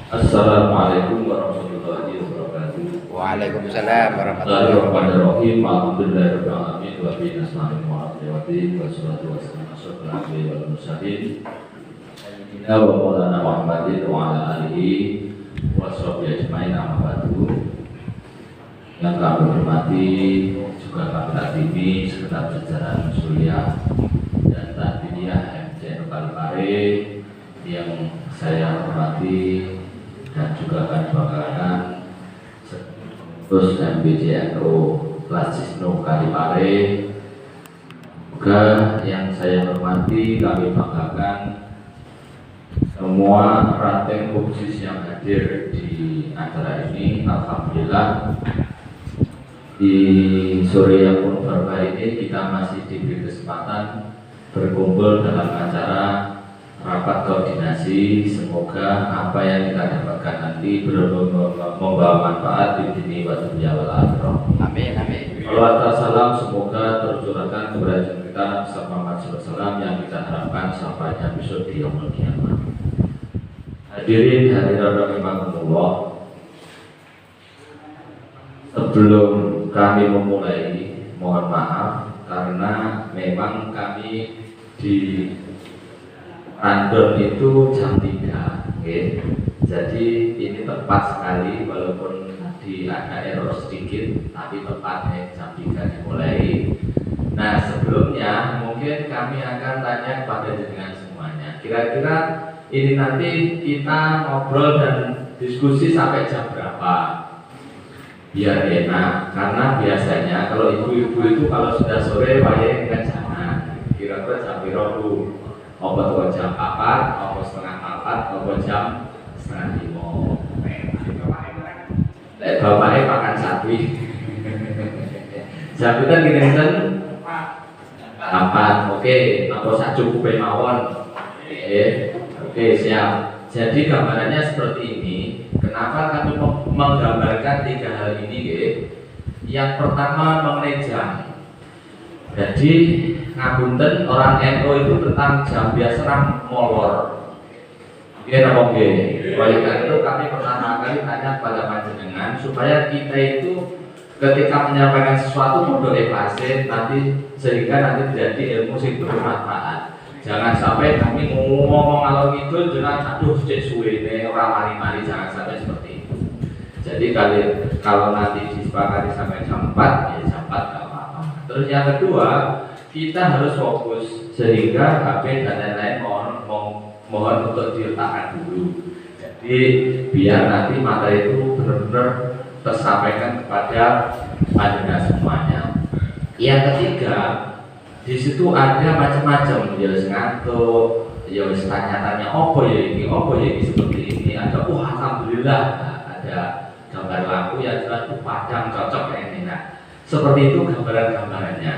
Assalamualaikum warahmatullahi wabarakatuh. Waalaikumsalam warahmatullahi wabarakatuh. Bismillahirrahmanirrahim. Alhamdulillahirabbil alamin wa bihi nasta'in wa alaihi wassalatu wassalamu ala asyrofil wal mursalin sayyidina wa maulana Muhammadin wa ala alihi wa sahbihi ajmain amma ba'du. Yang kami hormati juga kami takdimi segenap jajaran Musulia dan takdimiyah MCN Kalipare yang saya hormati dan juga akan banggakan terus MBJNU Lasisno Kalipare juga yang saya hormati kami banggakan semua ranting khusus yang hadir di acara ini. Alhamdulillah di sore yang penuh berkah ini kita masih diberi kesempatan berkumpul dalam acara rapat koordinasi. Semoga apa yang kita dapatkan nanti membawa manfaat di dunia wa dunya wal akhirah. Amin amin. Salawat salam semoga tercurahkan kepada kita bersama Muhammad SAW yang kita harapkan sampainya besok di yaumul kiamah. Hadirin hadirat rahimakumullah, sebelum kami memulai mohon maaf karena memang kami di Randon itu jam 3, okay. Jadi ini tepat sekali walaupun tadi ada error sedikit, tapi tepatnya jam 3 dimulai. Nah sebelumnya mungkin kami akan tanya kepada dengan semuanya, kira-kira ini nanti kita ngobrol dan diskusi sampai jam berapa biar enak, karena biasanya kalau ibu-ibu itu kalau sudah sore wayang kan jangan, kira-kira jam berapa apa tuh jam 4, apa setengah 4, apa jam setengah 5. Bapaknya makan sapi. Sapi kan gini-gini 4, oke, apa secukupnya mawon. Oke, siap. Jadi gambarannya seperti ini. Kenapa kami menggambarkan 3 hal ini? Yang pertama mengenai jam. Jadi ngapunten orang NU itu tentang jam biasa molor. Iya napa nggih? Oleh karena itu kami pertama kali tanya pada panjenengan supaya kita itu ketika menyampaikan sesuatu kudu ikhlasin nanti sehingga nanti jadi ilmu sing bermanfaat. Jangan sampai kami ngomong ngalor ngidul jenengan aduh cek suwene ora mari-mari, jangan sampai seperti itu. Jadi kalau nanti disepakati sampai jam 4 ya jam 4 enggak apa-apa. Terus yang kedua, kita harus fokus sehingga HP dan lain-lain mohon untuk diletakkan dulu. Jadi biar nanti materi itu benar-benar tersampaikan kepada panjenengan semuanya. Yang ketiga, di situ ada macam-macam, ya wis ngantuk, ya wis tanya-tanya opo ya ini seperti ini. Ada alhamdulillah ada gambar lampu yang jelas padang cocok kayak ini. Nah, seperti itu gambaran-gambarannya.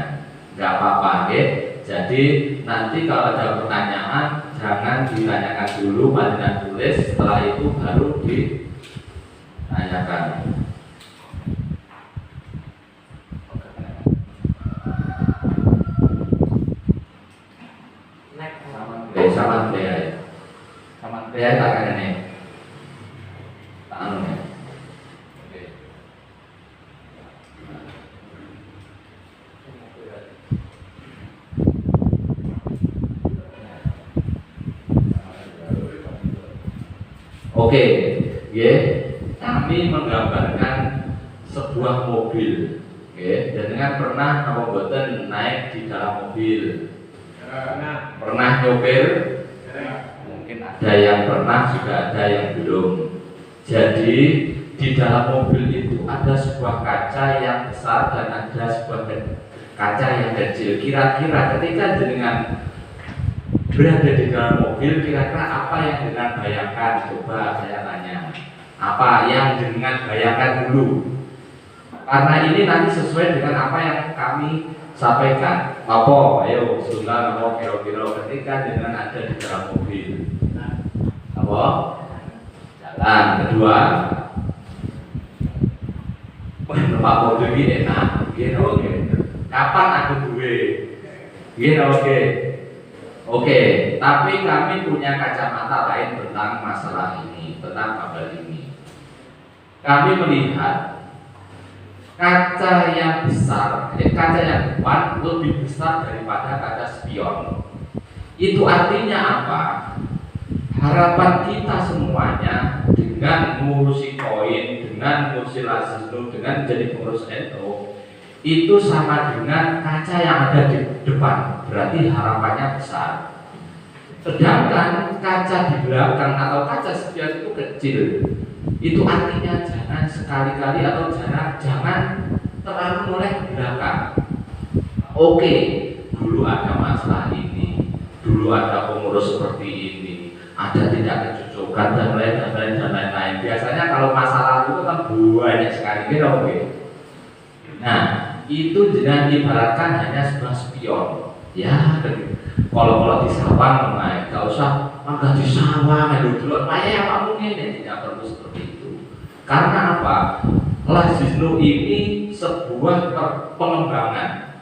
Nggak apa-apa, ya. Jadi nanti kalau ada pertanyaan jangan ditanyakan dulu, panjenengan tulis, setelah itu baru ditanyakan. Sama saya tak ada nih. Anu ya. Oke, ya, kami menggambarkan sebuah mobil, ya, dan dengan pernah apa boten naik di dalam mobil, pernah nyopir, mungkin ada yang pernah juga ada yang belum. Jadi di dalam mobil itu ada sebuah kaca yang besar dan ada sebuah kaca yang kecil. Kira-kira ketika dengan berada di dalam mobil, kira-kira apa yang dengan bayangkan? Coba saya tanya, apa yang dengan bayangkan dulu? Karena ini nanti sesuai dengan apa yang kami sampaikan. Apa? Ayo, sudah apa kira-kira ketika dengan ada di dalam mobil? Apa? Jalan. Kedua, Pak mobil ini enak, gini oke. Kapan aku duwe? Gini oke. Oke, tapi kami punya kacamata lain tentang masalah ini. tentang kabel ini. Kami melihat kaca yang besar, kaca yang depan lebih besar daripada kaca spion. Itu artinya apa? Harapan kita semuanya dengan mengurusi koin, dengan mengurusi lasisnu, dengan menjadi pengurus NU itu sama dengan kaca yang ada di depan. Berarti harapannya besar. Sedangkan kaca di belakang atau kaca spion itu kecil. Itu artinya jangan sekali-kali atau jangan terlalu melek ke belakang. Oke, dulu ada masalah ini, dulu ada pengurus seperti ini, ada tidak kecocokan dan lain-lain. Biasanya kalau masalah itu kan banyak sekali, gitu oke. Nah, itu dengan ibaratkan hanya sebuah spion. Ya, kalau di sawah naik, gak usah mangga di sawah, dulu ya Pak mungkin tidak perlu seperti itu. Karena apa? Lasisnu ini sebuah pengembangan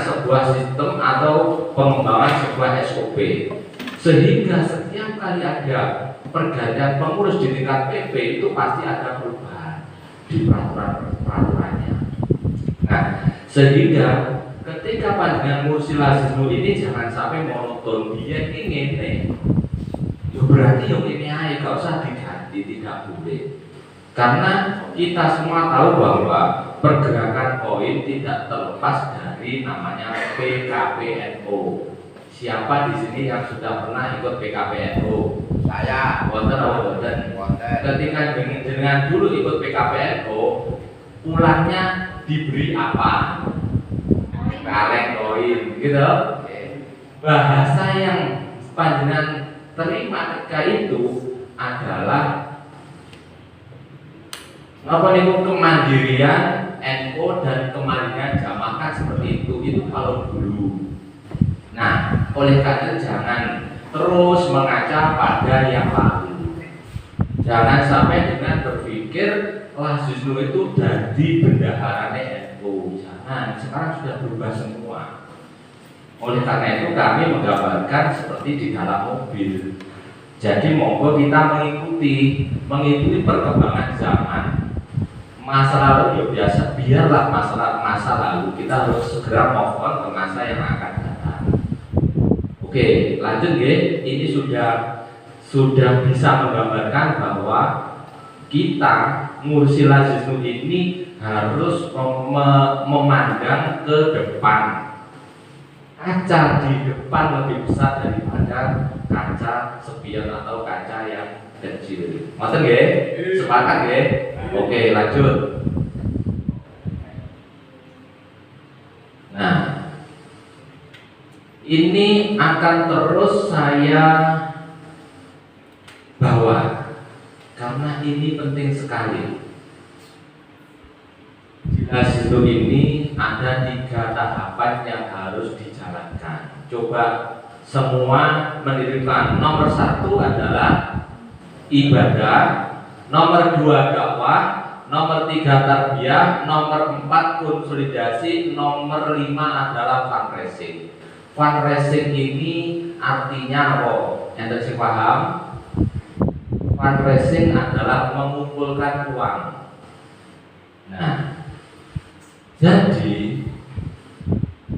sebuah sistem atau pengembangan sebuah SOP, sehingga setiap kali ada pergantian pengurus di tingkat PP itu pasti ada perubahan di peraturannya. Nah, sehingga ketika panjenengan ngurusi lasisnu ini jangan sampai monoton. Dia ingin berarti yang ini aja gak usah diganti, tidak boleh. Karena kita semua tahu bahwa pergerakan koin tidak terlepas dari namanya PKPNU. Siapa di sini yang sudah pernah ikut PKPNU? Saya. Wonten. Ketika dengan dulu ikut PKPNU, pulangnya diberi apa? Kaleng koin, gitu. Bahasa yang panjenengan terima ketika itu adalah kemandirian NU dan kemandirian jamaah kan seperti itu kalau dulu. Nah, oleh karena jangan terus mengaca pada yang lalu. Jangan sampai dengan berpikir Lasisnu itu jadi bendaharanya NU. Jangan, sekarang sudah berubah semua. Oleh karena itu kami menggambarkan seperti di dalam mobil. Jadi monggo kita mengikuti perkembangan zaman. Masa lalu ya biasa, biarlah masa lalu, kita harus segera move on ke masa yang akan datang. Oke, lanjut ya. Ini sudah bisa menggambarkan bahwa kita ngurusi Lasisnu ini harus memandang ke depan. Kaca di depan lebih besar daripada kaca spion atau kaca yang kecil. Ngoten nggih? Sepakat nggih? Oke, lanjut. Nah, ini akan terus saya bawa karena ini penting sekali. Di Lasisnu ini ada 3 tahapan yang harus dijalankan. Coba semua mendirikan. Nomor 1 adalah ibadah, nomor 2 dakwah, nomor 3 tarbiyah, nomor 4 konsolidasi, nomor 5 adalah fundraising. Fundraising ini artinya apa? Yang tersi paham? Fundraising adalah mengumpulkan uang. Nah, jadi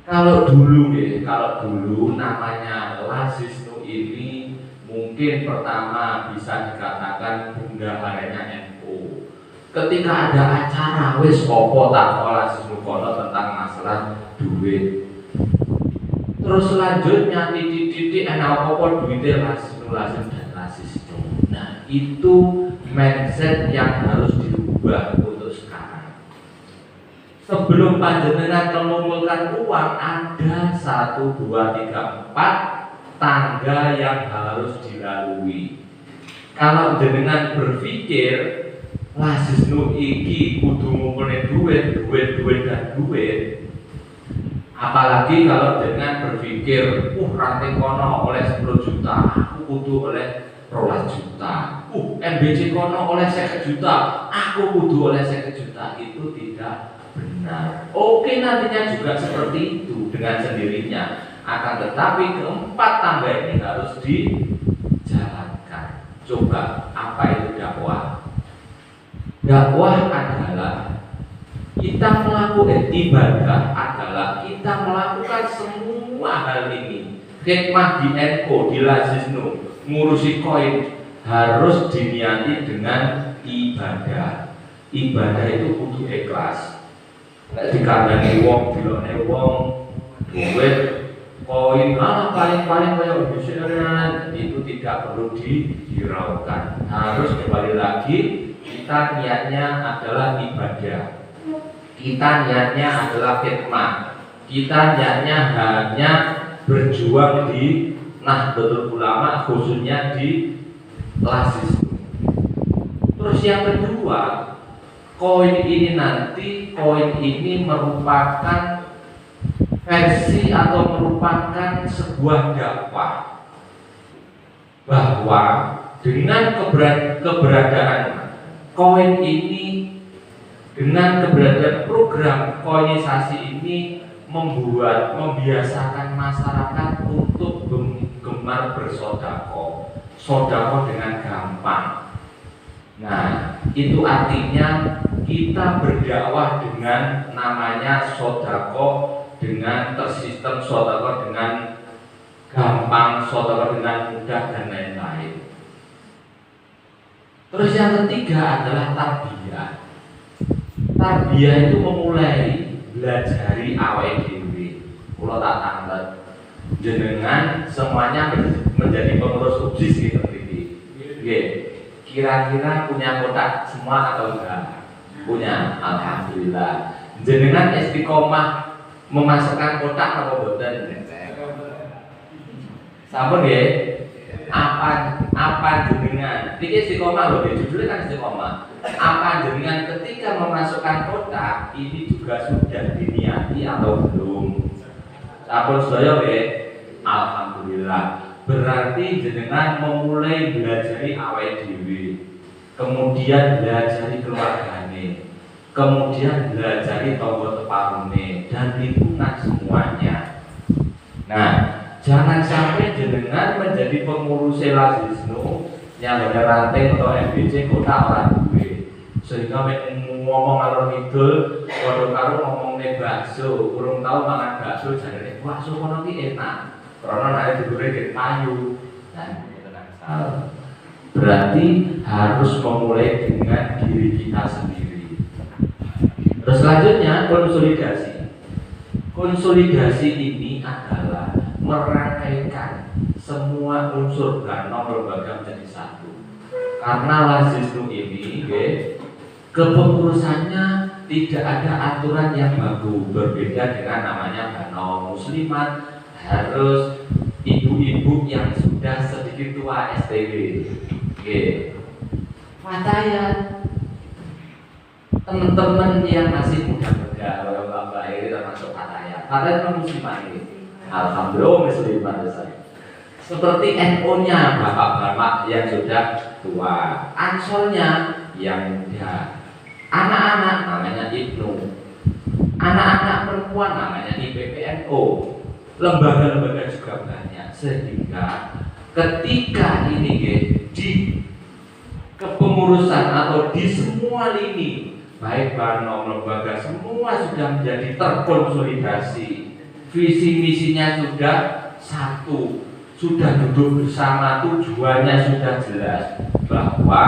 kalau dulu namanya Lasisnu ini mungkin pertama bisa dikatakan bendaharanya NU. Ketika ada acara wis opo tak Lasisnu kono tentang masalah duit. Terus selanjutnya titik-titik enak opo duitnya Lasisnu dan Lasisnu. Nah, itu mindset yang harus dirubah untuk sekarang. Sebelum panjenengan mengumpulkan uang ada 1, 2, 3, 4 tangga yang harus dilalui. Kalau jenengan berpikir Lasisnu iki kudu ngumpulin duit, apalagi kalau jenengan berpikir ranting kono oleh 10 juta, aku kudu oleh 12 juta, MBC kono oleh 1 juta, aku kudu oleh 1 juta, itu tidak benar. Oke, nantinya juga seperti itu dengan sendirinya. Akan tetapi keempat tangga ini harus dijalankan. Coba, apa itu dakwah? Dakwah adalah kita melakukan ibadah, adalah kita melakukan semua hal ini. Hikmah di NU, di Lazisnu, ngurusi koin harus diniati dengan ibadah. Ibadah itu kudu ikhlas. Nek dikandani wong, dilokne wong, duit, koin, paling-paling kaya bisnis itu tidak perlu dihiraukan. Harus kembali lagi, kita niatnya adalah ibadah. Kita niatnya adalah khidmah. Kita niatnya hanya berjuang di Nahdlatul Ulama, khususnya di Lazis. Terus yang kedua, koin ini merupakan versi atau merupakan sebuah dakwah bahwa dengan keberadaan koin ini, dengan keberadaan program koinisasi ini membiasakan masyarakat untuk gemar bersedekah, sedekah dengan gampang. Nah, itu artinya kita berdakwah dengan namanya sedekah, dengan tersistem sedekah dengan gampang, sedekah dengan mudah dan lain-lain. Terus yang ketiga adalah tarbiyah. Tarbiyah itu memulai belajari awake dhewe. Kula tak tanglet jenengan semuanya menjadi pengurus UBSIS gitu nggih. Kira-kira punya kotak semua atau enggak? Punya, alhamdulillah. Jenengan istiqomah memasukkan kotak apa boten? Sampun nggih? Apa jenengan? Iki istiqomah lho, judulnya kan istiqomah. Apa jenengan ketika memasukkan kotak ini juga sudah diniati atau belum? Sampun sedaya nggih? Alhamdulillah. Berarti jenengan memulai belajari awake dhewe, kemudian belajari keluargane, kemudian belajari tangga teparune dan lingkungan semuanya. Nah, jangan sampai jenengan menjadi pengurus Lazisnu yang ada ranting atau MBC kota orang duwe, sehingga ngomong alur ngidul, padha karo ngomongne bakso, urung tau mangan bakso jarene bakso kono ki enak. Karena naik tidurnya di payu dan berarti harus memulai dengan diri kita sendiri. Terus selanjutnya konsolidasi. Konsolidasi ini adalah merangkaikan semua unsur Ganom lembaga menjadi satu. Karena Lazisnu ini kepengurusannya tidak ada aturan yang baku, berbeda dengan namanya Ganom Muslimat. Harus ibu-ibu yang sudah sedikit tua STW. Fatayan, teman-teman yang masih muda-muda, bapak-bapak ini termasuk Fatayan. Fatayan kan muslimah ini. Alhamdulillah muslimah saya. Seperti NU-nya bapak-bapak yang sudah tua, Ansolnya yang muda, anak-anak namanya Ibnu, anak-anak perempuan namanya IPPNU. Lembaga-lembaga juga banyak, sehingga ketika ini di kepengurusan atau di semua lini, baik Banom, lembaga semua sudah menjadi terkonsolidasi, visi misinya sudah satu, sudah duduk bersama, tujuannya sudah jelas bahwa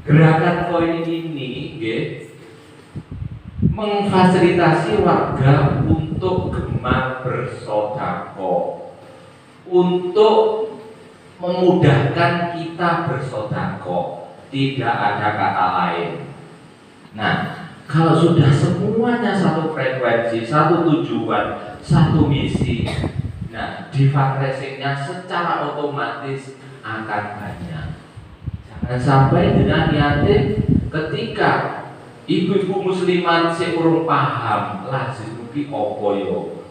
gerakan koin ini memfasilitasi warga untuk gemar bersedekah, untuk memudahkan kita bersedekah, tidak ada kata lain. Nah, kalau sudah semuanya satu frekuensi, satu tujuan, satu misi, nah di fundraisingnya secara otomatis akan banyak. Jangan sampai dengan niatin ketika ibu-ibu muslimat sing urung paham Lazisnu ki apa yo.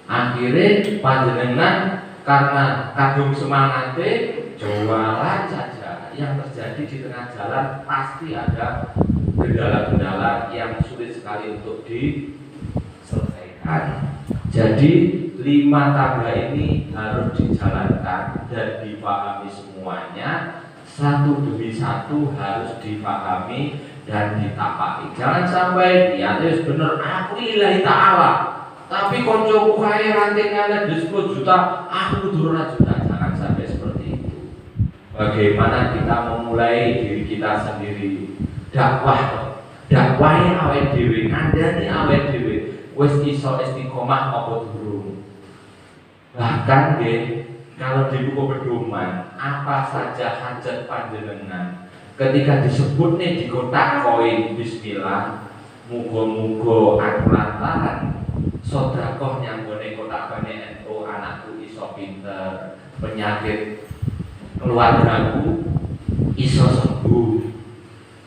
Akhire panjenengan karena kagum semangate jualan saja. Yang terjadi di tengah jalan pasti ada kendala-kendala yang sulit sekali untuk diselesaikan. Jadi 5 tangga ini harus dijalankan dan dipahami semuanya satu demi satu harus dipahami dan ditapaki. Jangan sampai niatnya bener aku lillahi ta'ala, tapi koncoku kaya rantingnya 10 juta, aku turun juta. Jangan sampai seperti itu. Bagaimana kita memulai diri kita sendiri? Dakwahi awake dhewe, ngandani awake dhewe wis iso istiqomah apa durung. Bahkan kalau di buku pedoman, apa saja hajat panjenengan ketika disebut nih di kotak koin bismillah, muga-muga aku lantaran sedekah yang gone kotak bane NU anakku iso pinter, penyakit keluargaku iso sembuh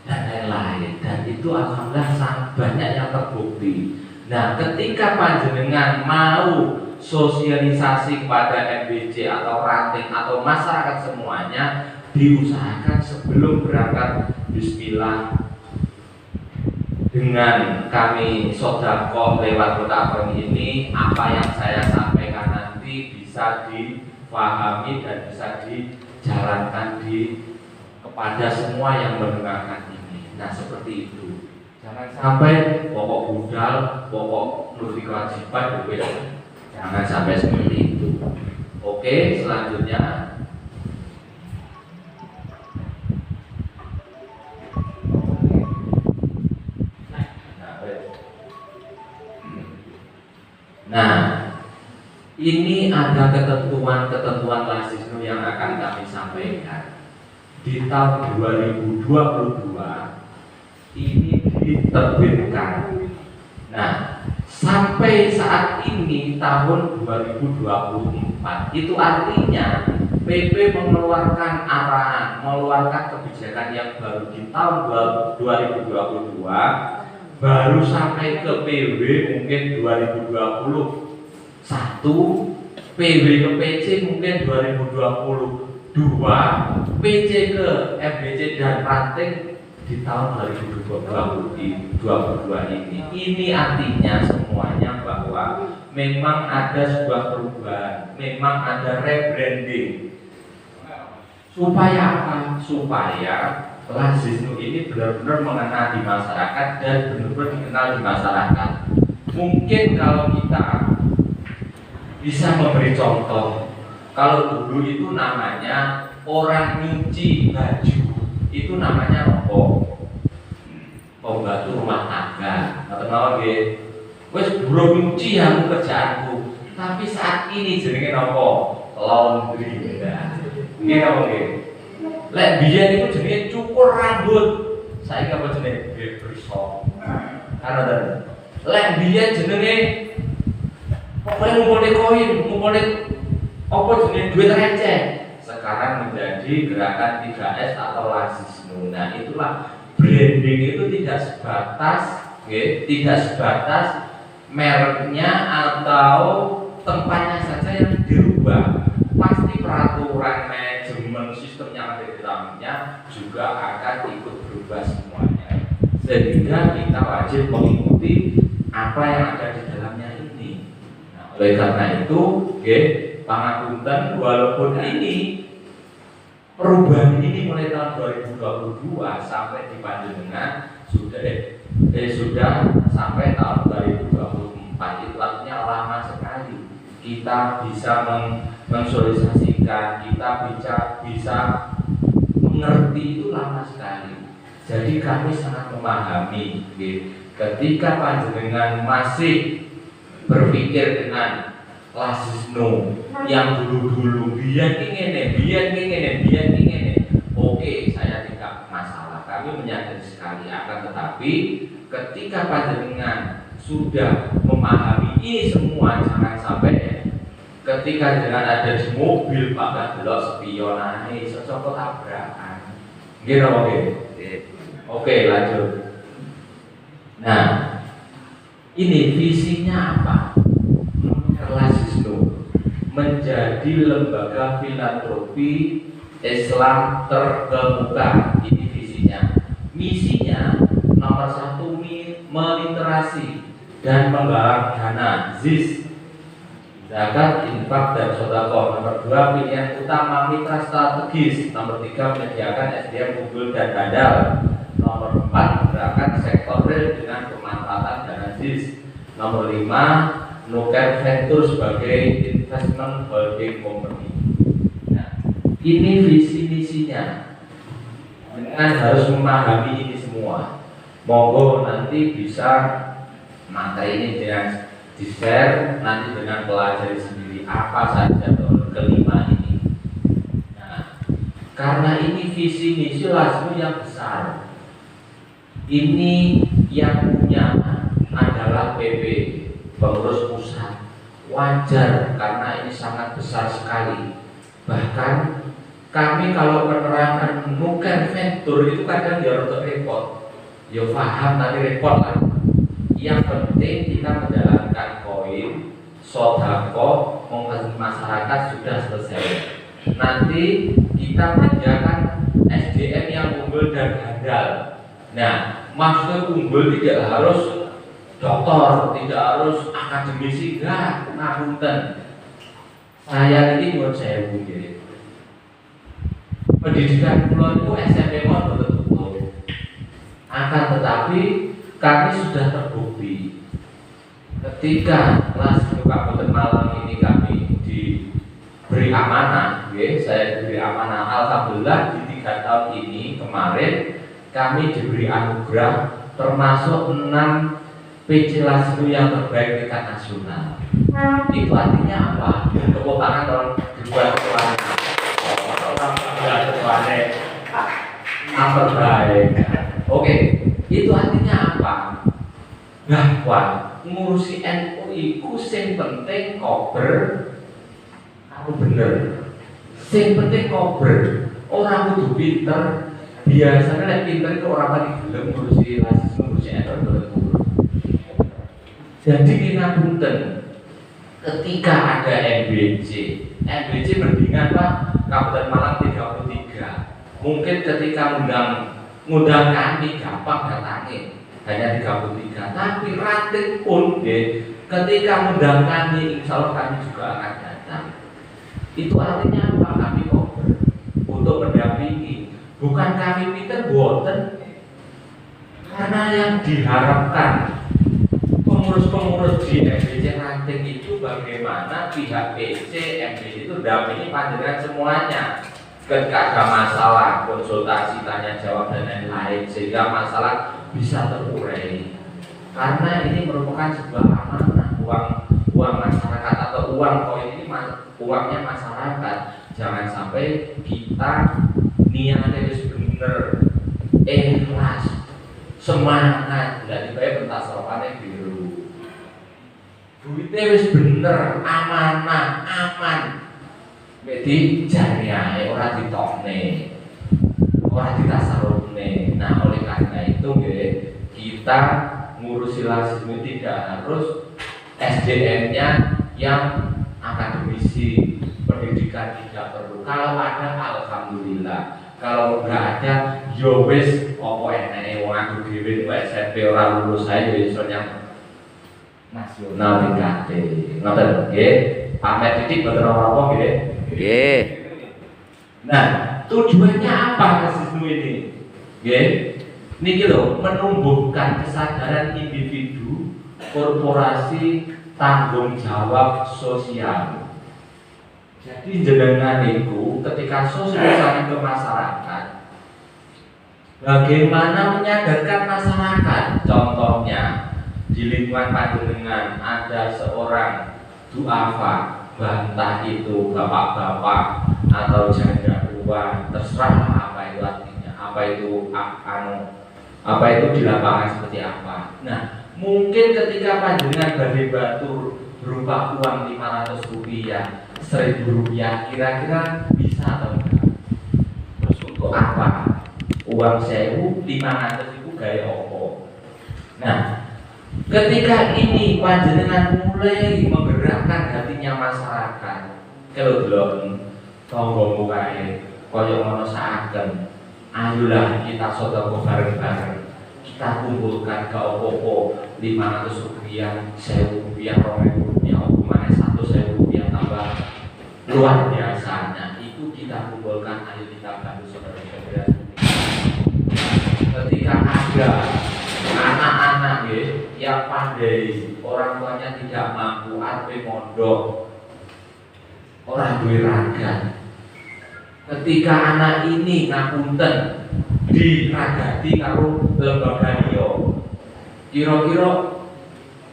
dan lain-lain. Dan itu alhamdulillah sangat banyak yang terbukti. Nah, ketika panjenengan mau sosialisasi kepada MBC atau ranting atau masyarakat semuanya, diusahakan sebelum berangkat bismillah dengan kami sedekah lewat kotak kami ini, apa yang saya sampaikan nanti bisa difahami dan bisa dijalankan kepada semua yang mendengarkan ini. Nah, seperti itu. Jangan sampai pokok budal, pokok nurut kewajiban berbeda. Jangan sampai seperti itu. Oke, selanjutnya. Nah, ini ada ketentuan-ketentuan Lasisnu yang akan kami sampaikan. Di tahun 2022 ini diterbitkan. Nah, sampai saat ini tahun 2024 itu artinya PP mengeluarkan arahan, mengeluarkan kebijakan yang baru di tahun 2022, baru sampai ke PW mungkin 2021, PW ke PC mungkin 2022, PC ke FBC dan ranting di tahun 2022 ini. Ini artinya semuanya bahwa memang ada sebuah perubahan, memang ada rebranding. Supaya apa? Supaya Lasisnu ini benar-benar mengena di masyarakat dan benar-benar dikenal di masyarakat. Mungkin kalau kita bisa memberi contoh, kalau dulu itu namanya orang nyuci baju, itu namanya apa? Pembantu rumah tangga. Atau nama wes bro nyuci yang kerjaanku. Tapi saat ini jenenge apa? Laundry. Ini apa lek biyen itu jenenge cukur rambut. Saiki apa jenenge? Barbershop. Karena lek biyen jenenge pokoknya ngumpulin koin, ngumpulin apa jenenge duit receh. Sekarang menjadi gerakan 3S atau Lasisnu. Nah, itulah branding itu tidak sebatas mereknya atau tempatnya saja yang dirubah. Pasti peraturan manajemen sistem yang ada di dalamnya juga akan ikut berubah semuanya. Sehingga kita wajib mengikuti apa yang ada di dalamnya ini. Nah, oleh karena itu, pangapunten, walaupun ini perubahan ini mulai tahun 2022 sampai di panjenengan sudah sampai tahun 2024, itu artinya lama sekali. Kita bisa mensosialisasikan, kita bisa mengerti, itu lama sekali. Jadi kami sangat memahami ketika panjenengan masih berpikir dengan Lasisnu yang dulu-dulu biar ingin. Oke, saya tidak masalah. Kami menyadari sekali, akan tetapi ketika panjenengan sudah memahami ini semua, jangan sampai ketika jangan ada di mobil Pak delok spionane sosok tabrakan. Oke, lanjut. Nah, ini visinya apa? Lasisnu menjadi lembaga filantropi Islam terkemuka. Ini visinya. Misinya nomor 1, meliterasi dan menggalang dana ZIS, zakat, infak, dan sedekah. Nomor 2, pilihan utama mitra strategis. Nomor 3, menyediakan SDM unggul dan handal. Nomor 4, menggerakkan sektor real dengan pemanfaatan dana JIS. Nomor 5, Nuker Venture sebagai investment holding company. Nah, ini visi misinya. Dengan harus memahami ini semua. Monggo nanti bisa materi ini dengan di-share nanti dengan pelajari sendiri apa saja kelima ini. Nah, karena ini visi misi LASMU yang besar. Ini yang punya adalah PP, pengurus pusat. Wajar karena ini sangat besar sekali. Bahkan kami kalau menerangkan Nuker Venture itu kadang ya untuk repot. Ya paham nanti repot lah. Yang penting kita menjalankan koin, sodako, mengkasih masyarakat sudah selesai. Nanti kita menyediakan SDM yang unggul dan handal. Nah, maksudnya unggul tidak harus dokter, tidak harus akademisi, enggak, ngapunten. Saya ini buat saya begini. Pendidikan pulau itu SMP mau betul-betul. Akan tetapi kami sudah terbukti ketika LASMU Kabupaten Malang ini kami diberi amanah, saya diberi amanah. Alhamdulillah di 3 tahun ini kemarin kami diberi anugerah termasuk 6 PC LASMU yang terbaik tingkat nasional. Itu artinya apa? Tepuk tangan dong dibuat ketuanya. Terbaik. Oke, itu artinya apa? Bahwa ngurusi NU iku sing penting kober aku bener. Sing penting kober. Orang kudu pinter. Biasanya nek pinter itu orang paling gelem ngurusi rasis ngurusi NU. Jadi kita punten ketika ada MBC mendingan Pak Kabupaten Malang 33. Mungkin ketika ngundang kami gampang datangin hanya 33. Tapi rating pun ketika ngundang kami insya Allah kami juga akan datang. Itu artinya apa? Kami cover untuk mendampingi. Bukan kami pinter boten. Karena yang diharapkan pengurus-pengurus di MBC ranting itu bagaimana pihak PC, MBC itu dampingi panjenengan semuanya. Ketika ada masalah, konsultasi, tanya jawab dan lain-lain sehingga masalah bisa terurai. Karena ini merupakan sebuah amanah, uang masyarakat atau uang koin ini uangnya masyarakat. Jangan sampai kita niatnya bener, ikhlas, semangat, nggak dibayar pentas rokannya biru. Duitnya wis bener, amanah, aman. Jadi jariah orang ditokne, orang ditasarufne. Nah oleh karena itu kita ngurusi LASMU tidak harus SDM-nya yang akademisi, pendidikan tidak perlu. Kalau ada alhamdulillah, kalau enggak ada yo wis opo enake wong aku dhewe SMP ora lulus saya yo iso nyang nasional tingkat. Ngoten nggih. Pamer titik boten apa-apa nggih. Nggih. Nah, tujuannya apa LASMU ini? Nggih. Niki lho, menumbuhkan kesadaran individu, korporasi, tanggung jawab sosial. Jadi jenengan itu ketika sosialisasi ke masyarakat, bagaimana menyadarkan masyarakat? Contohnya di lingkungan panjenengan ada seorang duafa, bantah itu bapak-bapak atau janda tua, terserah apa itu artinya, apa itu di lapangan seperti apa. Nah, mungkin ketika panjenengan badhe bantu berupa uang 500 rupiah, 1000 rupiah, kira-kira bisa atau enggak? Terus untuk apa? Uang 1000, 500 itu gaya opo? Nah, ketika ini panjenengan mulai menggerakkan hatinya masyarakat, kalau belum tonggo mukae koyo ngono saaken, ayolah kita sedekah bareng-bareng. Kita kumpulkan ke opo-opo 500 rupiah, 1000 rupiah, 2000 rupiah, opo maneh 100.000 rupiah. luar biasanya itu kita kumpulkan, ayo kita bantu saudara-saudara. Ketika ada anak-anak yang pandai, orang tuanya tidak mampu, arep mondok, orang duwe raga. Ketika anak ini ngapunten diragati karo lembaga liya, kira-kira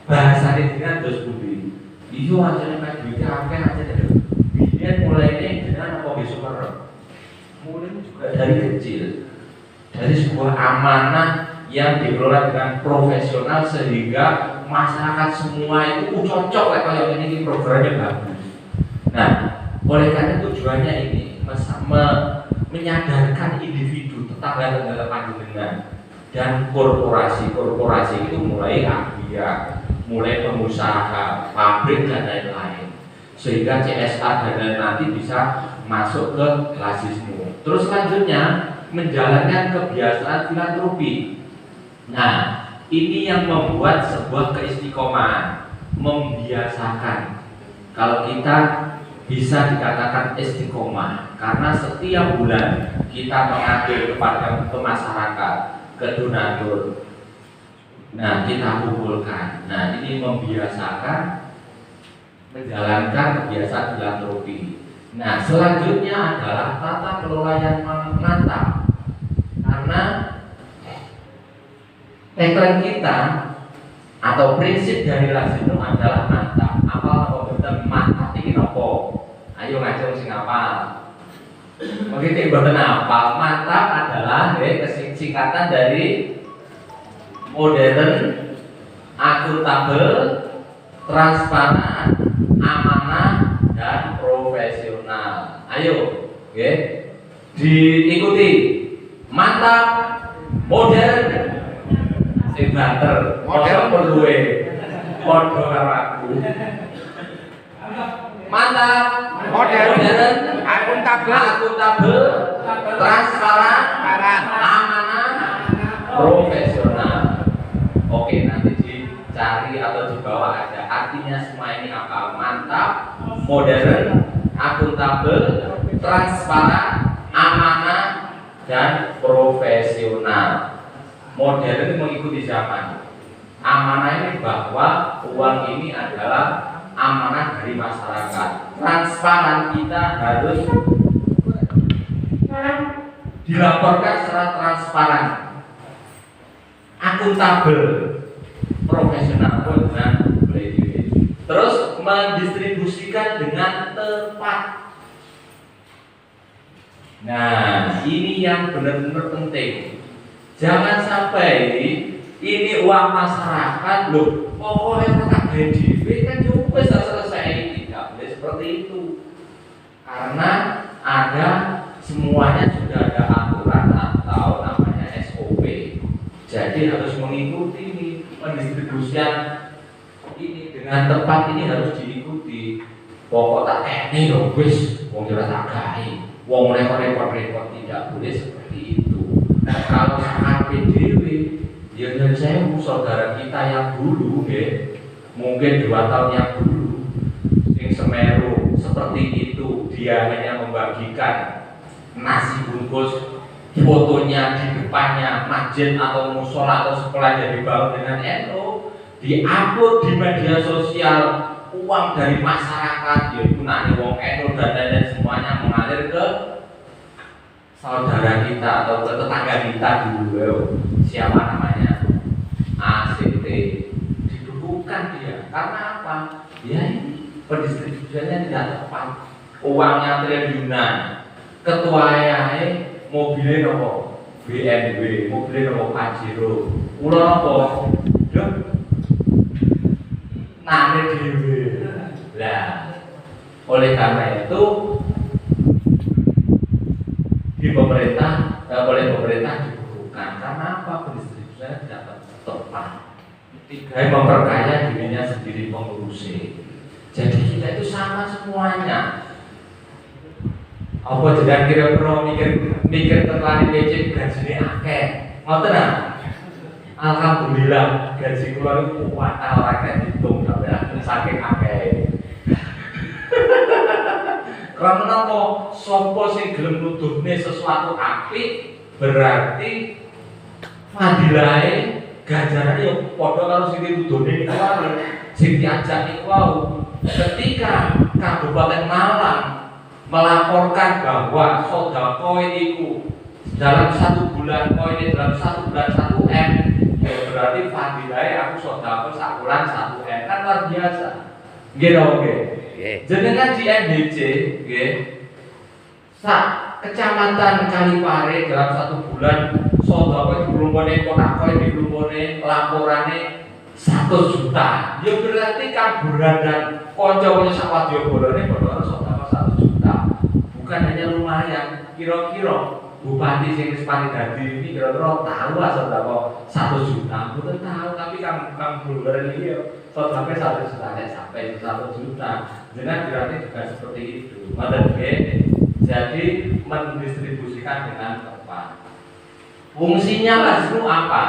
bahasane jenengan dos pundi? Iya ajane mek duwite akeh ajane. Biyen mulainya jenengan apa besok merem? Mulai juga dari kecil. Dari sebuah amanah yang dikelola dengan profesional sehingga masyarakat semua itu cocok kayak ini programnya bagus. Nah, oleh karena tujuannya ini menyadarkan individu tetangga-tetangga panjenengan dan korporasi itu mulai agria, mulai pengusaha, pabrik dan lain-lain, sehingga CSR dan lain nanti bisa masuk ke klasismu. Terus selanjutnya menjalankan kebiasaan filantropi. Nah, ini yang membuat sebuah keistiqomahan, membiasakan. Kalau kita bisa dikatakan istiqomah karena setiap bulan kita mengatur kepada masyarakat, ke donatur. Nah, kita kumpulkan. Nah, ini membiasakan menjalankan kebiasaan filantropi. Nah, selanjutnya adalah tata kelola yang mantap. Karena tagline kita atau prinsip dari Lazino adalah mantap. Apa betul mantap ini nopo? Ayo ngajeng sing apal. Begitu betul apa? Mantap adalah singkatan dari modern, akuntabel, transparan, amanah, dan profesional. Ayo, diikuti. Mantap, modern, sing banter, modern perluwe, podo karo aku. Mantap, modern, akuntabel, transparan, amanah, profesional. Oke, nanti dicari atau dibawa aja. Artinya semua ini apa? Mantap, modern, akuntabel, transparan, amanah, dan profesional. Modern mengikuti zaman. Amanah ini bahwa uang ini adalah amanah dari masyarakat. Transparan, kita harus dilaporkan secara transparan. Akuntabel, profesional pun dengan boleh. Terus mendistribusikan dengan tepat. Nah, ini yang benar-benar penting. Jangan sampai ini uang masyarakat loh, pokoknya tak GDP kan cukup selesai. Tidak boleh seperti itu. Karena ada semuanya sudah ada aturan atau namanya SOP. Jadi harus mengikuti ini pendistribusian ini dengan tepat, ini harus diikuti. Pokok tak ini loh wis, wong ora tak gawe. Wong repot-repot, tidak boleh seperti itu. Nah, kalau sangat PDW, ya dari saya saudara kita yang dulu, mungkin 2 tahun yang dulu, sing Semeru seperti itu, dia hanya membagikan nasi bungkus, fotonya di depannya masjid atau musola atau sekolah yang dibangun dengan NU, diupload di media sosial, uang dari masyarakat, yaitu nanti wong NU dan lain-lain semuanya mengalir ke saudara kita atau ke tetangga kita dulu. Siapa namanya? ACT. Didudukkan dia. Karena apa? Ya ini pendistribusiannya tidak tepat. Uangnya triliunan. Ketua mobilnya nopo BMW, mobilnya nopo Pajero. Ulo nopo? Nane dhewe. Lah, oleh karena itu di pemerintah oleh pemerintah dibutuhkan. Karena apa? Pendistribusinya tidak tepat. Tiga memperkaya dirinya sendiri pengurusnya. Jadi kita itu sama semuanya. Apa tidak kira-kira mikir terlalu becek gajinya akeh. Ngoten ah. Alhamdulillah gaji kula niku kuat ora kena dihitung sampeyan saking akeh. Karena menapa sapa sing gelem nuduhne sesuatu apik berarti fadilahe ganjarane ya padha karo sing dituduhne niku wae. Sing diajak niku wau. Ketika Kabupaten Malang melaporkan bahwa sedekah itu dalam 1 bulan koin dalam 1 bulan 1 M, ya berarti fadilahe aku sedekah sak bulan 1 M, kan luar biasa. Nggih to nggih. Jenengan di MBC nggih. Sak kecamatan Kalipare dalam 1 bulan sedekah dilumpone kotak koin dilumpone laporane 1 juta. Ya berarti kamburan dan kanca-kanca sak Wadyabolane padha sedekah 1 juta. Bukan hanya lumayan, kira-kira Bupati sing wis paling dadi iki kira-kira tahu sedekah 1 juta. Mboten tahu, tapi kamburan iki ya sedekah 1 juta sampai 1 juta. Jenengan berarti juga seperti itu. Ngoten nggih. Jadi mendistribusikan dengan tepat. Fungsinya lazim apa?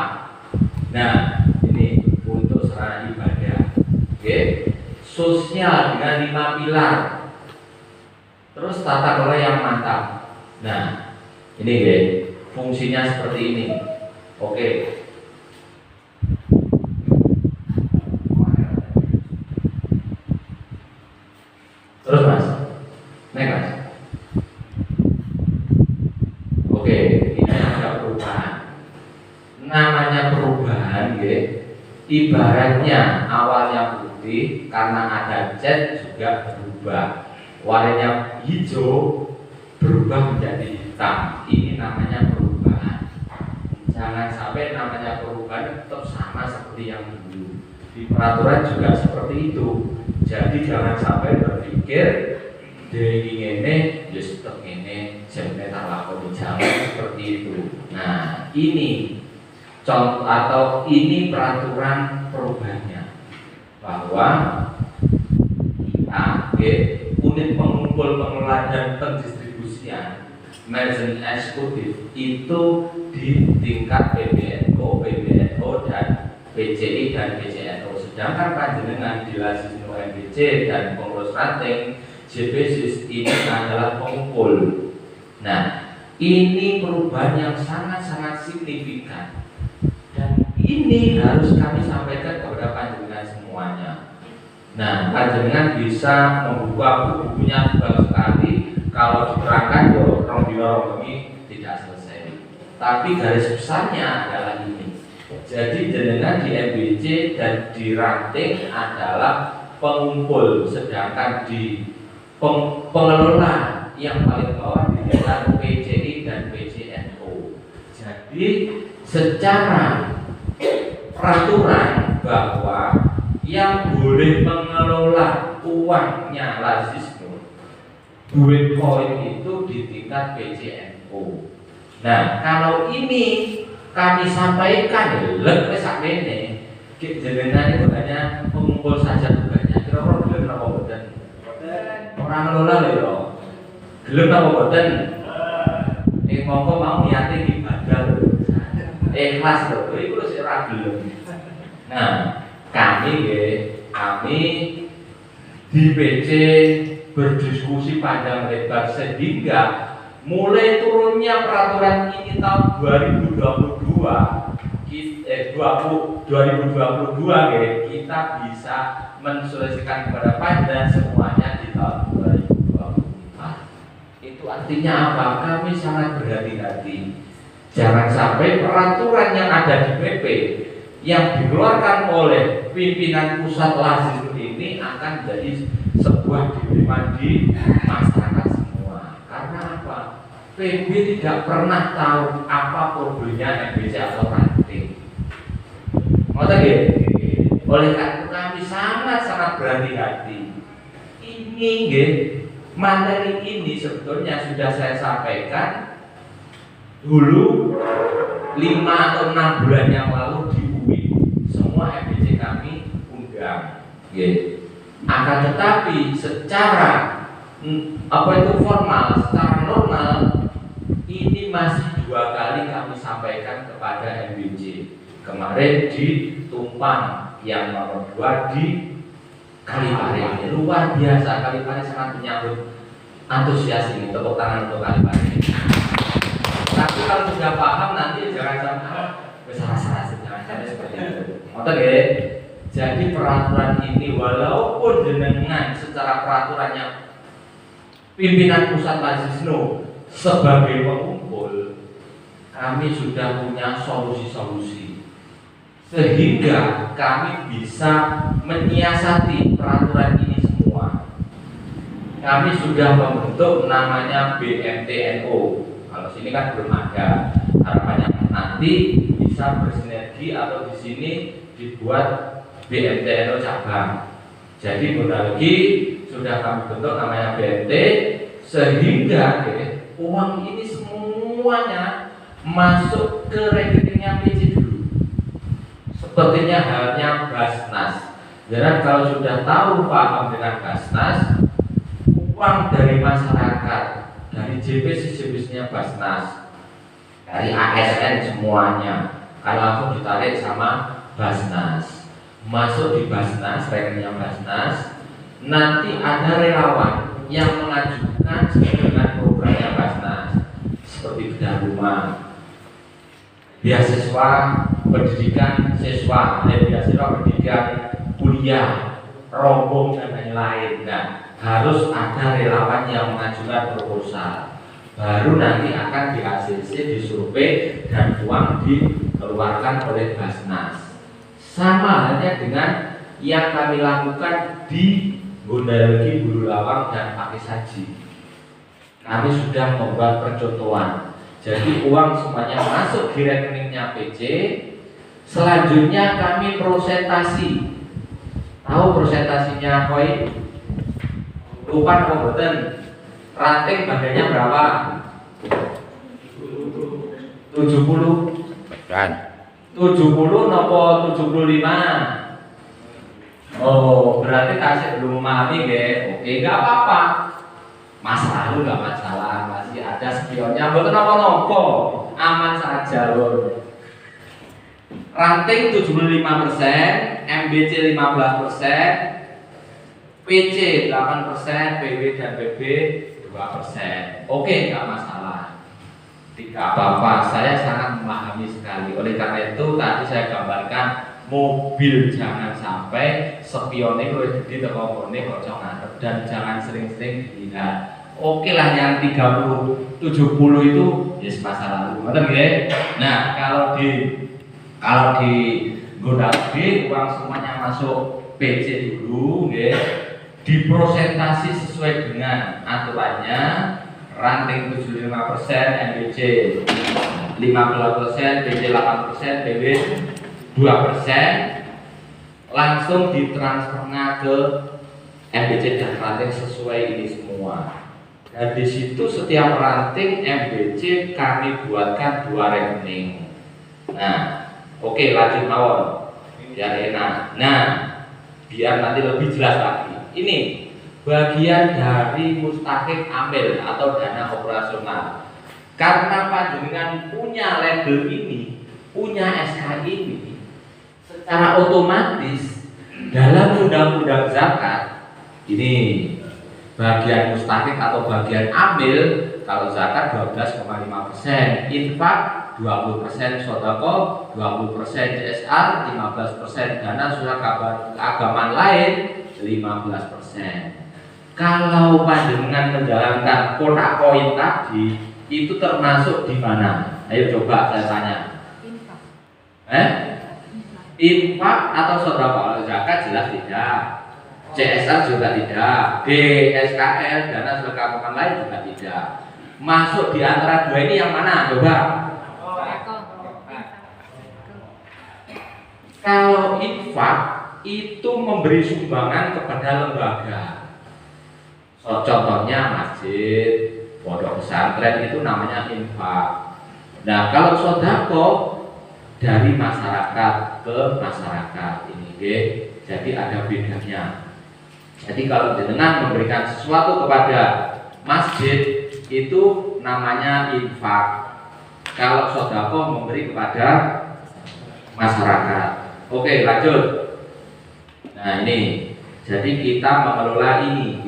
Nah, ini untuk sarana ibadah. Oke. Sosial dengan 5 pilar. Terus tata kelola yang mantap. Nah, ini deh, fungsinya seperti ini. Oke. Terus Mas. Naik Mas. Oke, ini ada perubahan. Namanya perubahan, ibaratnya awalnya putih karena ada cat juga berubah. Warnanya hijau berubah menjadi hitam. Ini namanya perubahan. Jangan sampai namanya perubahan tetap sama seperti yang dulu. Di peraturan juga seperti itu. Jadi jangan sampai berpikir ngene ya tetap ngene jenenge tak lakoni, jangan seperti itu. Nah, ini contoh atau ini peraturan perubahannya bahwa unit pengumpul pengelola dan pendistribusian manajemen eksekutif itu di tingkat PBNO, dan PCI dan PCNO. Sedangkan panjenengan di Lasisno MBC dan pengurus ranting JPSIS ini adalah pengumpul. Nah, ini perubahan yang sangat-sangat signifikan dan ini harus kami sampaikan kepada panjenengan semuanya. Nah, panjenengan bisa membuka buku-bukunya bagus sekali. Kalau diterangkan ya rong dina bengi tidak selesai. Tapi garis besarnya adalah ini. Jadi jenengan di MBC dan di ranting adalah pengumpul, sedangkan di pengelola yang paling bawah di tingkat PCI dan PCNO. Jadi secara peraturan bahwa yang boleh mengelola uangnya Lasisno duit koin itu di tingkat PCNO. Nah, kalau ini kami sampaikan wis sakmene jenengan itu hanya pengumpul saja tugasnya. Kira-kira gelem apa mboten? Orang ngelola lho ya. Gelem apa mboten? Monggo mau niate ibadah lho. Ikhlas lho, iku sik ora gelem. Nah, kami di PC berdiskusi panjang lebar sehingga mulai turunnya peraturan ini tahun 2022 kita bisa mensolusikan kepada panjenengan semuanya di tahun 2024. Itu artinya apa? Kami sangat berhati-hati. Jangan sampai peraturan yang ada di PP yang dikeluarkan oleh pimpinan pusat Lasisno ini akan menjadi sebuah diterima di masyarakat semua. Karena apa? PB tidak pernah tahu apa problemnya MBC atau ranting. Oleh karena itu kami sangat berhati-hati. Ini materi ini sebetulnya sudah saya sampaikan dulu 5 atau 6 bulan yang lalu di UI. Semua MBC kami undang. Akan tetapi secara formal, secara normal ini masih 2 kali kami sampaikan kepada MBC. Kemarin di Tumpang, yang nomor 2 di Kalipare. Luar biasa, Kalipare sangat menyambut antusias ini, tepuk tangan untuk kalian ini. Tapi kalau sudah paham nanti jangan sampai salah jangan sampai seperti itu. Ngoten nggih. Jadi peraturan ini walaupun jenengan secara peraturannya pimpinan pusat Majlisnu sebagai pengumpul, kami sudah punya solusi-solusi sehingga kami bisa menyiasati peraturan ini semua. Kami sudah membentuk namanya BMTNO. Kalau sini kan belum ada. Harapannya nanti bisa bersinergi atau di sini dibuat BMTNO cabang. Jadi bentar lagi sudah kami bentuk namanya BMT sehingga uang ini semuanya masuk ke rekeningnya PC dulu. Sepertinya halnya Basnas. Dan kalau sudah tahu paham dengan Basnas, uang dari masyarakat, dari JPS-JPS-nya Basnas, dari ASN semuanya, kalau langsung ditarik sama Basnas, masuk di Basnas, rekeningnya Basnas. Nanti ada relawan yang mengajukan dengan programnya Basnas seperti bedah rumah, beasiswa pendidikan siswa, beasiswa pendidikan kuliah, rombong dan lain-lain. Nah, harus ada relawan yang mengajukan proposal. Baru nanti akan di ACC, disurvei dan uang dikeluarkan oleh Basnas. Sama halnya dengan yang kami lakukan di Gondalagi, Bulu Lawang dan Pakis Haji. Kami sudah membuat percontohan. Jadi uang semuanya masuk di rekeningnya PC. Selanjutnya kami prosentasi. Tahu prosentasinya koin? Lupa apa boten? Ranting bagiannya berapa? 70. Kan. 70 nopo 75? Oh, berarti kasih belum memahami ya? Oke, nggak apa-apa. Masa lalu nggak masalah, masih ada spionnya. Bukan nopo-nopo, aman saja loh. Ranting 75%, MBC 15%, PC 8%, PW dan PB 2%. Oke, nggak masalah. Tidak apa-apa, saya sangat memahami sekali. Oleh karena itu tadi saya gambarkan mobil jangan sampai spionnya oleh gede toko kone kocok ngadep dan jangan sering-sering dilihat. Oke lah yang 30 70 itu yes masa lalu. Betul nggih? Nah, kalau di Gondalagi uang semuanya masuk PC dulu nggih. Diprosentasi sesuai dengan aturannya. Ranting 75%, MBC 15%, BC 8%, BW 2%, langsung ditransfernya ke MBC dan ranting sesuai ini semua. Dan di situ setiap ranting MBC kami buatkan 2 rekening. Nah, oke, lanjut mawon biar enak. Nah, biar nanti lebih jelas lagi. Ini bagian dari mustahik amil atau dana operasional. Karena panjenengan punya label ini, punya SK ini, secara otomatis dalam undang-undang zakat ini bagian mustahik atau bagian amil, kalau zakat 12,5%, infak 20%, sodako 20%, CSR 15%, dana usaha keagamaan lain 15%. Kalau panjenengan menjalankan kotak koin tadi, itu termasuk di mana? Ayo coba saya tanya. Infak atau sedekah? Zakat jelas tidak. CSR juga tidak. DSKL dana sedekah lain juga tidak. Masuk di antara dua ini yang mana? Coba. Kalau infak itu memberi sumbangan kepada lembaga. Contohnya masjid, pondok pesantren itu namanya infak. Nah, kalau sodako dari masyarakat ke masyarakat ini, jadi ada bedanya. Jadi kalau jenengan memberikan sesuatu kepada masjid itu namanya infak. Kalau sodako memberi kepada masyarakat. Oke, lanjut. Nah ini, jadi kita mengelola ini,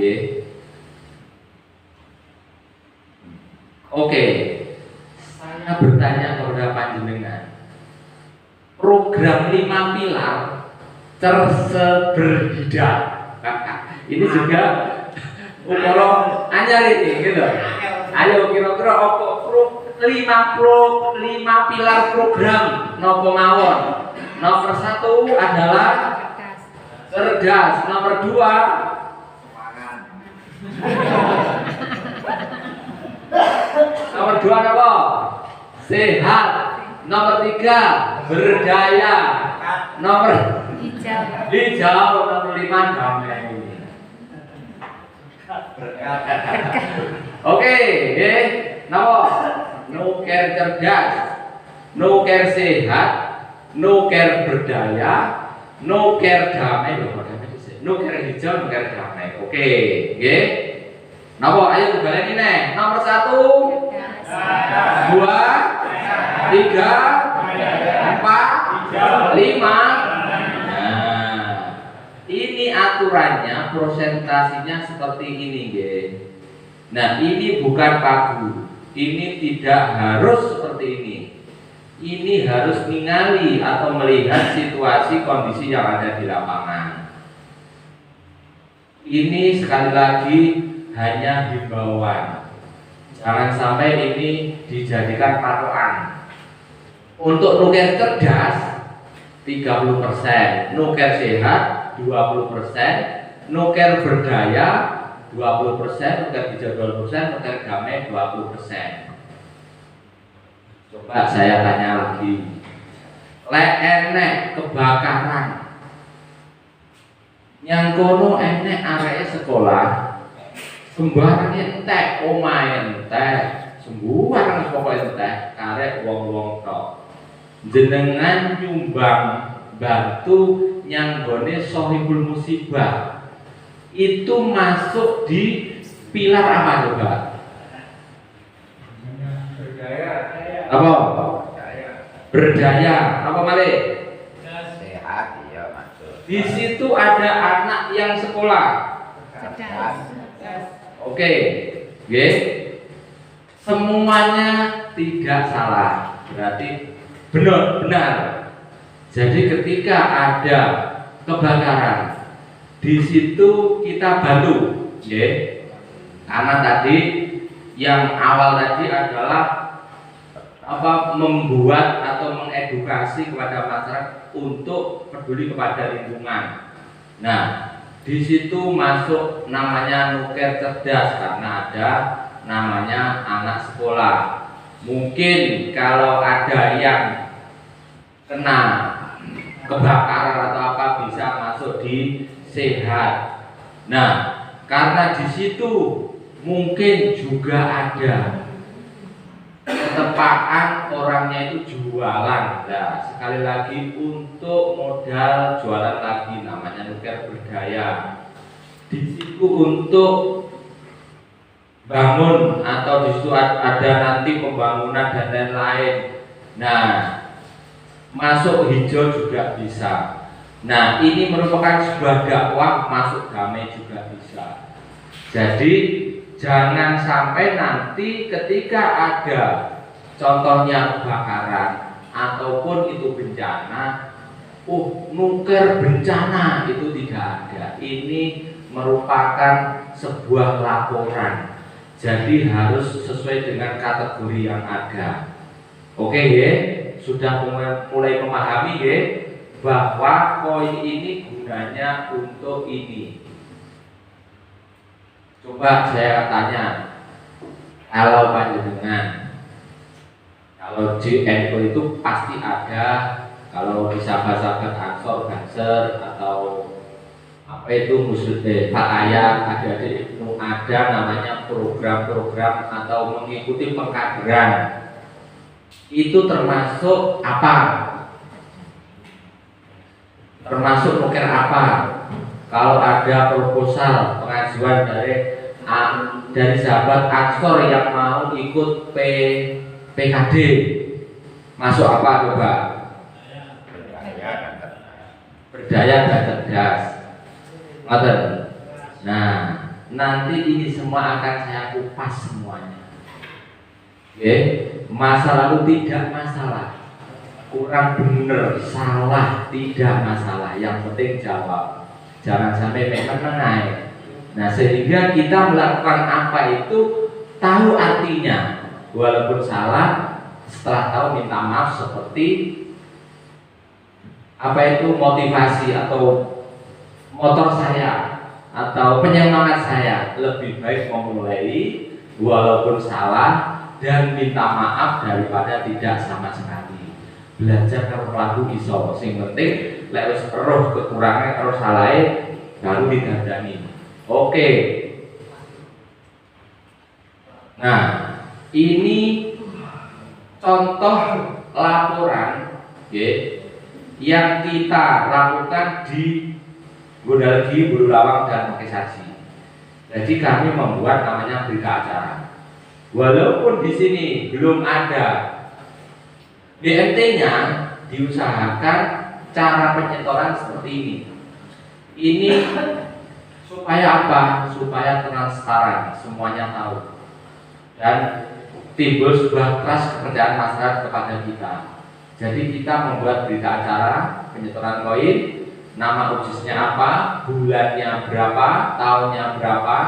Oke, saya bertanya kepada panjenengan, program 5 pilar terseberhidat. Ini juga ukara anyar ini gitu. Ayo kira-kira apa 5 pilar program napa mawon. Nomor 1 adalah cerdas, nomor 2 nomor 2 apa? Sehat. Nomor 3 berdaya. Nomor hijau. Nomor 5 damai. Oke, nomor nuker cerdas, nuker sehat, nuker berdaya, nuker damai. Nuker hijau, nuker damai. Oke, nggih. Napa ayo balen ini. Nomor 1 2 3 4 5. Nah, ini aturannya, presentasinya seperti ini, nggih. Nah, ini bukan pagu. Ini tidak harus seperti ini. Ini harus ningali atau melihat situasi kondisi yang ada di lapangan. Ini sekali lagi hanya himbauan. Jangan sampai ini dijadikan patokan. Untuk nuker cerdas 30%, nuker sehat 20%, nuker berdaya 20%, nuker hijau 20%, nuker damai 20%. Coba saya tanya lagi. Lek enek kebakaran, yang kono enek areke sekolah, sembarang entek, omahe entek, sembarang pokoke entek, karek wong-wong tok. Jenengan nyumbang bantu nyanggone sohibul musibah. Itu masuk di pilar apa coba? Apa? Berdaya. Apa malih? Sehat, iya masuk. Di situ ada anak yang sekolah. Oke, oke. Semuanya tidak salah. Berarti benar. Jadi ketika ada kebakaran, di situ kita bantu, ya. Karena tadi yang awal tadi adalah membuat atau mengedukasi kepada masyarakat untuk peduli kepada lingkungan. Nah, di situ masuk namanya nuker cerdas karena ada namanya anak sekolah. Mungkin kalau ada yang kena kebakaran atau apa bisa masuk di sehat. Nah, karena di situ mungkin juga ada ketepaan orangnya itu jualan. Nah, sekali lagi untuk modal jualan lagi namanya nuker berdaya. Di situ untuk bangun atau di situ ada nanti pembangunan dan lain-lain. Nah, masuk hijau juga bisa. Nah, ini merupakan sebuah dakwah, masuk damai juga bisa. Jadi jangan sampai nanti ketika ada contohnya kebakaran ataupun itu bencana, nuker bencana itu tidak ada. Ini merupakan sebuah laporan. Jadi harus sesuai dengan kategori yang ada. Oke ya, sudah mulai memahami ya bahwa koin ini gunanya untuk ini. Coba saya tanya, kalau panjenengan, kalau JNU itu pasti ada, kalau di sahabat-sahabat Ansor, Banser atau apa itu Muslim Pak Ayat, ada namanya program-program atau mengikuti pengkaderan. Itu termasuk apa? Termasuk nuker apa? Kalau ada proposal pengajuan dari sahabat Ansor yang mau ikut PKD, masuk apa coba? Berdaya dan cerdas. Nah, nanti ini semua akan saya kupas semuanya. Oke, masa lalu tidak masalah, kurang bener, salah tidak masalah, yang penting jawab, jangan sampai menengai. Nah, sehingga kita melakukan apa itu tahu artinya, walaupun salah, setelah tahu minta maaf, seperti apa itu motivasi atau motor saya atau penyemangat saya, lebih baik memulai walaupun salah dan minta maaf daripada tidak sama sekali. Belajar karo pelaku iso, sing penting lek wis roh kekurangan terus salahe baru didandani. Oke. Nah, ini contoh laporan yang kita lakukan di Gondalgi, Bululawang dan Pakai Saji. Jadi kami membuat namanya berita acara. Walaupun di sini belum ada BMT-nya, diusahakan cara penyetoran seperti ini. Ini supaya apa? Supaya transparan, semuanya tahu dan timbul sebuah trust kepercayaan masyarakat kepada kita. Jadi kita membuat berita acara penyetoran koin, nama ujinya apa, bulannya berapa, tahunnya berapa,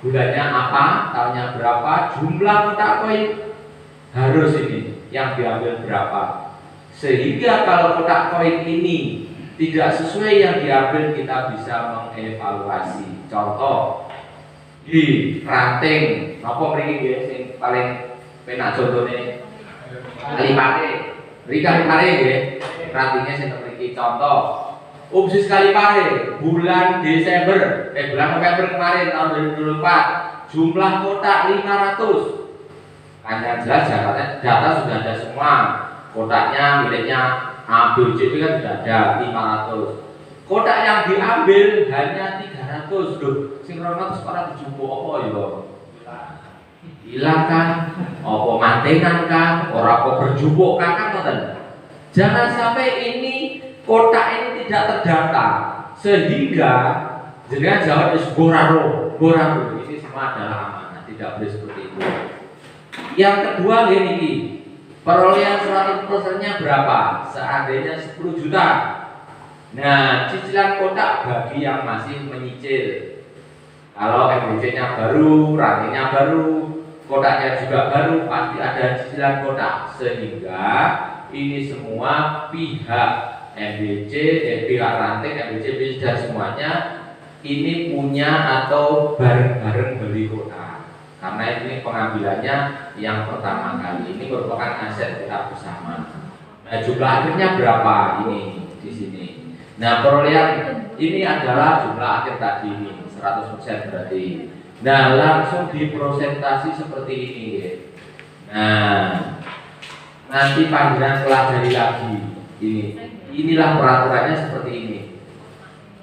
bulannya apa, tahunnya berapa, jumlah kotak koin harus ini yang diambil berapa, sehingga kalau kotak koin ini tidak sesuai yang diambil, kita bisa mengevaluasi. Contoh di ranting, apa mriki nggih sing paling penak contone Kalipare. Mriki Kalipare nggih, rantingnya sing mriki contoh. Upsis Kalipare bulan Desember, bulan November kemarin tahun 2024, jumlah kotak 500. Kan yang jelas data sudah ada semua. Kotaknya miliknya A, B, C itu kan sudah ada 500. Kotak yang diambil hanya 300. Loh, sing 200 para dijupuk apa ya? Hilang kan? Apa mantenan kan? Ora apa berjupuk kan ngoten. Jangan sampai ini kotak ini tidak terdata sehingga jenengan jawab wis boraro. Ini semua adalah amanah, tidak boleh seperti itu. Yang kedua ini perolehan 100%-nya berapa? Seandainya 10 juta. Nah, cicilan kotak bagi yang masih menyicil. Kalau MBC-nya baru, rantingnya baru, kotaknya juga baru, pasti ada cicilan kotak. Sehingga ini semua pihak MBC, pihak ranting, MBC, BC dan semuanya ini punya atau bareng-bareng beli kotak. Karena ini pengambilannya yang pertama kali, ini merupakan aset kita bersama. Nah, jumlah akhirnya berapa ini di sini? Nah, perolehan ini adalah jumlah akhir tadi ini 100% berarti. Nah, langsung dipresentasi seperti ini ya. Nah, nanti panggilan pelajari lagi ini. Inilah peraturannya seperti ini.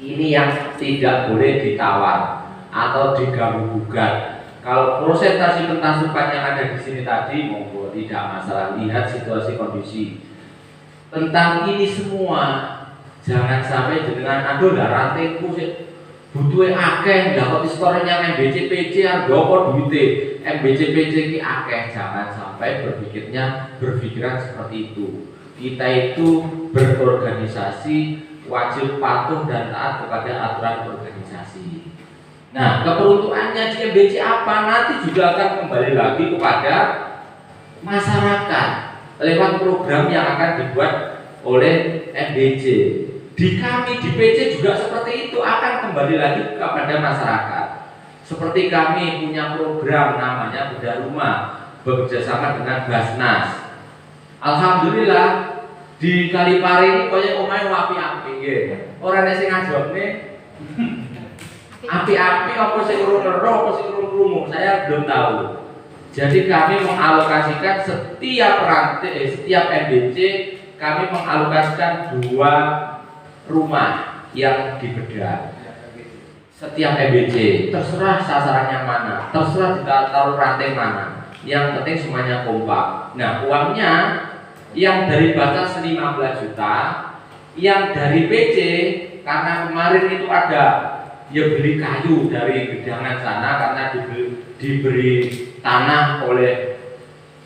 Ini yang tidak boleh ditawar atau diganggu gugat. Kalau presentasi pentasukan yang ada di sini tadi, monggo tidak masalah, lihat situasi kondisi. Tentang ini semua, jangan sampai dengan aduh lah rantingku sih butuhnya akeh, dapat istorenya MBC PC harga apa duite MBC PC ki akeh. Jangan sampai berpikiran seperti itu. Kita itu berorganisasi wajib patuh dan taat kepada aturan organisasi. Nah, keperuntukannya di MBC apa nanti juga akan kembali lagi kepada masyarakat lewat program yang akan dibuat oleh MBC. Di kami di PC juga seperti itu, akan kembali lagi kepada masyarakat. Seperti kami punya program namanya Bedah Rumah bekerjasama dengan Basnas. Alhamdulillah di Kalipare ini koyo omahe api-api nggih. Ora nek sing ngajokne api-api apa sing urung ero apa sing urung krungu, saya belum tahu. Jadi kami mengalokasikan setiap MBC kami mengalokasikan 2 rumah yang dibedah. Setiap MBC terserah sasarannya mana, terserah kita taruh ranting mana. Yang penting semuanya kompak. Nah, uangnya yang dari batas 15 juta, yang dari PC karena kemarin itu ada ya beli kayu dari gedangan sana karena diberi tanah oleh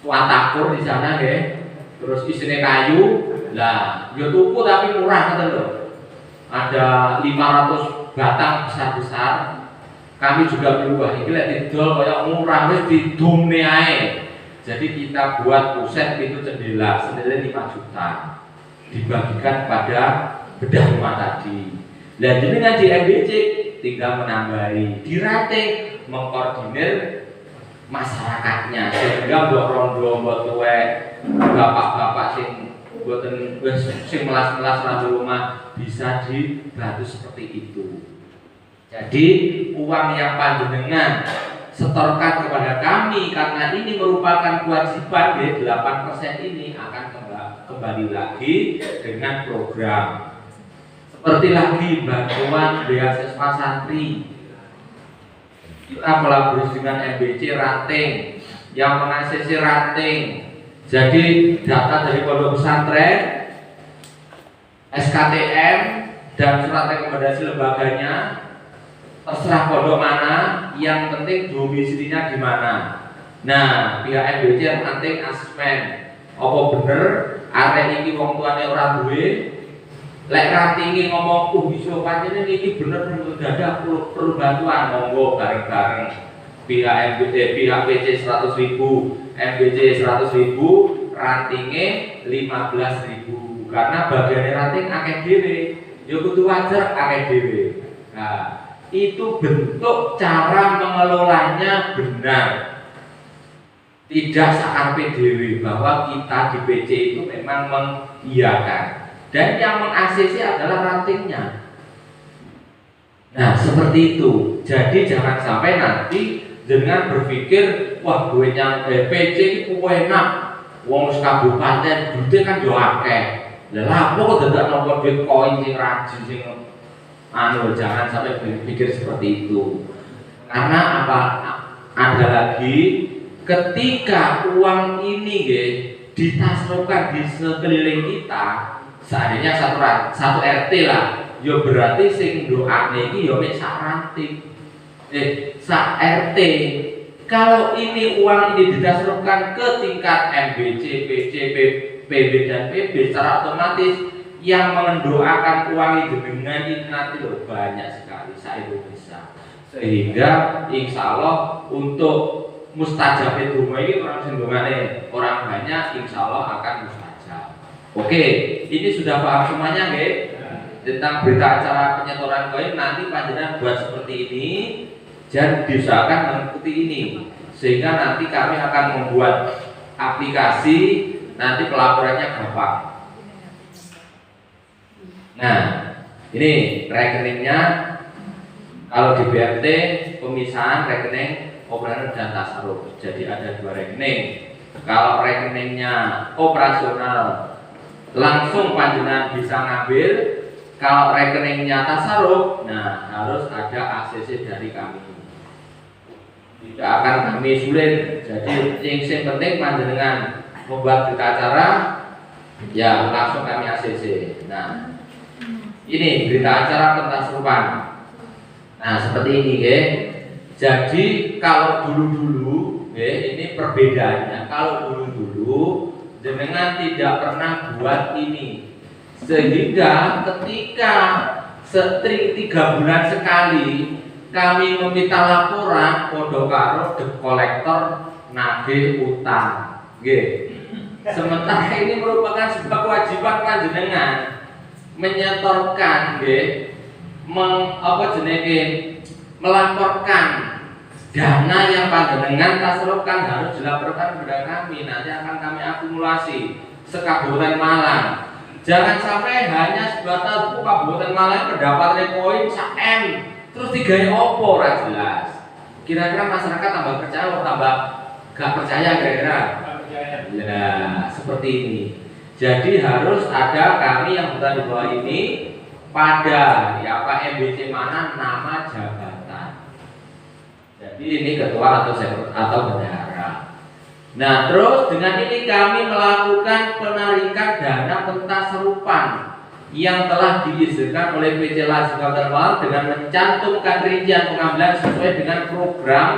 watakur di sana nggih. Terus isinya kayu. Lah, yo tuku tapi murah ngoten lho. Ada 500 batang besar-besar. Kami juga berubah iki lek didol kaya murah wis didumne ae. Jadi kita buat puset pintu jendela senilai 5 juta. Dibagikan pada bedah rumah tadi. Lah jenengan di MBC tinggal menambahi, dirate mengkoordinir masyarakatnya sehingga mbok rondo mbok tuwek bapak-bapak sing mboten wis sing melas-melas rambu rumah bisa dibantu seperti itu. Jadi uang yang panjenengan setorkan kepada kami karena ini merupakan kewajiban 8% ini akan kembali lagi dengan program seperti lagi bantuan beasiswa santri. Kita kolaborasi dengan MBC Ranting yang mengaksesi Ranting. Jadi data dari pondok pesantren, SKTM dan surat rekomendasi lembaganya terserah pondok mana, yang penting domisilinya di mana. Nah, pihak MBC Ranting asesmen apa bener arek iki wong tuane ora duwe. Lek rantingi ngomong iso pancene iki bener dadak perlu bantuan, monggo bareng-bareng pihak MBC, pihak PC 100.000, MBC 100.000, rantinge 15.000 karena bagian ranting akeh dhewe. Ya kudu wajar akeh dhewe. Nah, itu bentuk cara mengelolanya benar. Tidak sakarpe dhewe bahwa kita di PC itu memang mengiyakan. Dan yang meng-ACC adalah rantingnya. Nah, seperti itu. Jadi jangan sampai nanti dengan berpikir, wah duitnya PC itu enak, wong kabupaten duitnya kan yo akeh. Lah apa kok dadak nopo duit koin sing rajin sing jangan sampai berpikir seperti itu. Karena apa? Ada lagi ketika uang ini ditasrokan di sekeliling kita, seandainya satu RT lah, yo berarti sing doane iki yo mek sak ranting. Sak RT. Kalau ini uang ini didasarkan ke tingkat MBC, PC, PB dan PB, secara otomatis yang mendoakan uang ini dengan ini nanti loh banyak sekali se-Indonesia. Sehingga insya Allah untuk mustajab itu ini orang sendungane orang banyak, insya Allah akan mustajab. Oke, ini sudah paham semuanya nggih? Tentang berita acara penyetoran koin nanti panjenengan buat seperti ini dan diusahakan mengikuti ini sehingga nanti kami akan membuat aplikasi, nanti pelaporannya gampang. Nah, ini rekeningnya kalau di BRT pemisahan rekening operasional dan tasarruf. Jadi ada 2 rekening. Kalau rekeningnya operasional langsung panjenengan bisa ngambil. Kalau rekeningnya tasarruf, nah harus ada ACC dari kami. Tidak akan kami sulit. Jadi yang penting panjenengan membuat berita acara, ya langsung kami ACC. Nah, ini berita acara pentasrupan. Nah seperti ini, Jadi kalau dulu-dulu, ini perbedaannya. Kalau dulu-dulu jenengan tidak pernah buat ini, sehingga ketika 3 bulan sekali kami meminta laporan podo karo debt collector nagih utang. Sementara ini merupakan sebuah kewajiban panjenengan menyetorkan melaporkan dana yang panjenengan tasarrufkan harus dilaporkan kepada kami. Nanti akan kami akumulasi se-Kabupaten Malang. Jangan sampai hanya sebatas Kabupaten Malang mendapat poin sak-M terus digawe opo ora jelas. Kira-kira masyarakat tambah percaya atau tambah gak percaya kira-kira? Ya, seperti ini. Jadi harus ada kami yang berada di bawah ini pada MBC mana nama jabatan. Jadi ini ketua atau bendahara. Nah, terus dengan ini kami melakukan penarikan dana pentasarufan yang telah diizinkan oleh PC Lazim Kabupaten Malang dengan mencantumkan rincian pengambilan sesuai dengan program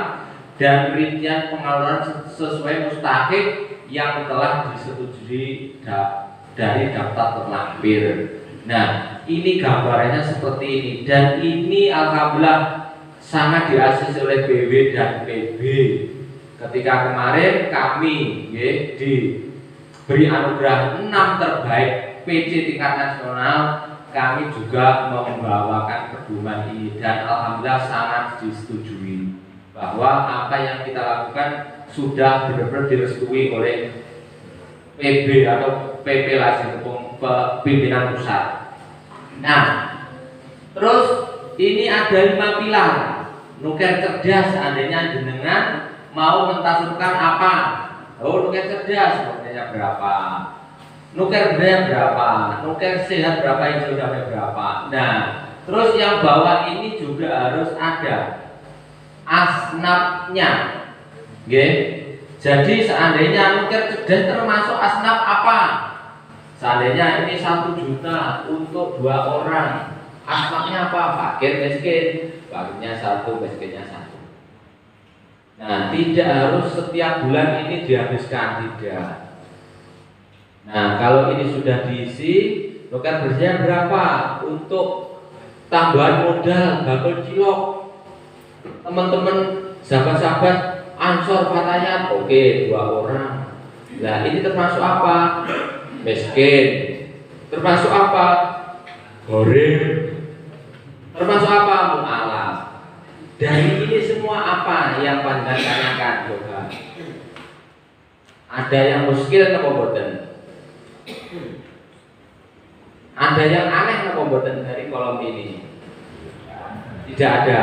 dan rincian pengeluaran sesuai mustahik yang telah disetujui dari daftar terlampir. Nah, ini gambarannya seperti ini, dan ini alhamdulillah sangat diasisi oleh BW dan PB. Ketika kemarin kami diberi anugerah 6 terbaik PC tingkat nasional, kami juga membawakan pedoman ini dan alhamdulillah sangat disetujui bahwa apa yang kita lakukan sudah benar-benar direstui oleh PB atau PP Lazim pimpinan pusat. Nah, terus ini ada 5 pilar nuker cerdas. Seandainya jenengan mau mentasurkan apa? Oh, nuker cerdas sebenarnya berapa? Nuker budaya berapa? Nuker sehat berapa? Hijau damai berapa? Nah, terus yang bawah ini juga harus ada asnafnya. Jadi seandainya nuker cerdas termasuk asnaf apa? Seandainya ini 1 juta untuk 2 orang, asnafnya apa? Fakir, miskin. Fakirnya 1, miskinnya 1. Nah, tidak harus setiap bulan ini dihabiskan, tidak. Nah, kalau ini sudah diisi, nuker bersihnya berapa? Untuk tambahan modal bakul cilok. Teman-teman, sahabat-sahabat Ansor Fatayat, oke, 2 orang. Nah, ini termasuk apa? Miskin. Termasuk apa? Goreng. Termasuk apa? Mu'alaf. Dari ini semua apa yang panjang tanyakan? Coba. Ada yang muskil atau boten? Ada yang aneh atau boten dari kolom ini? Tidak ada.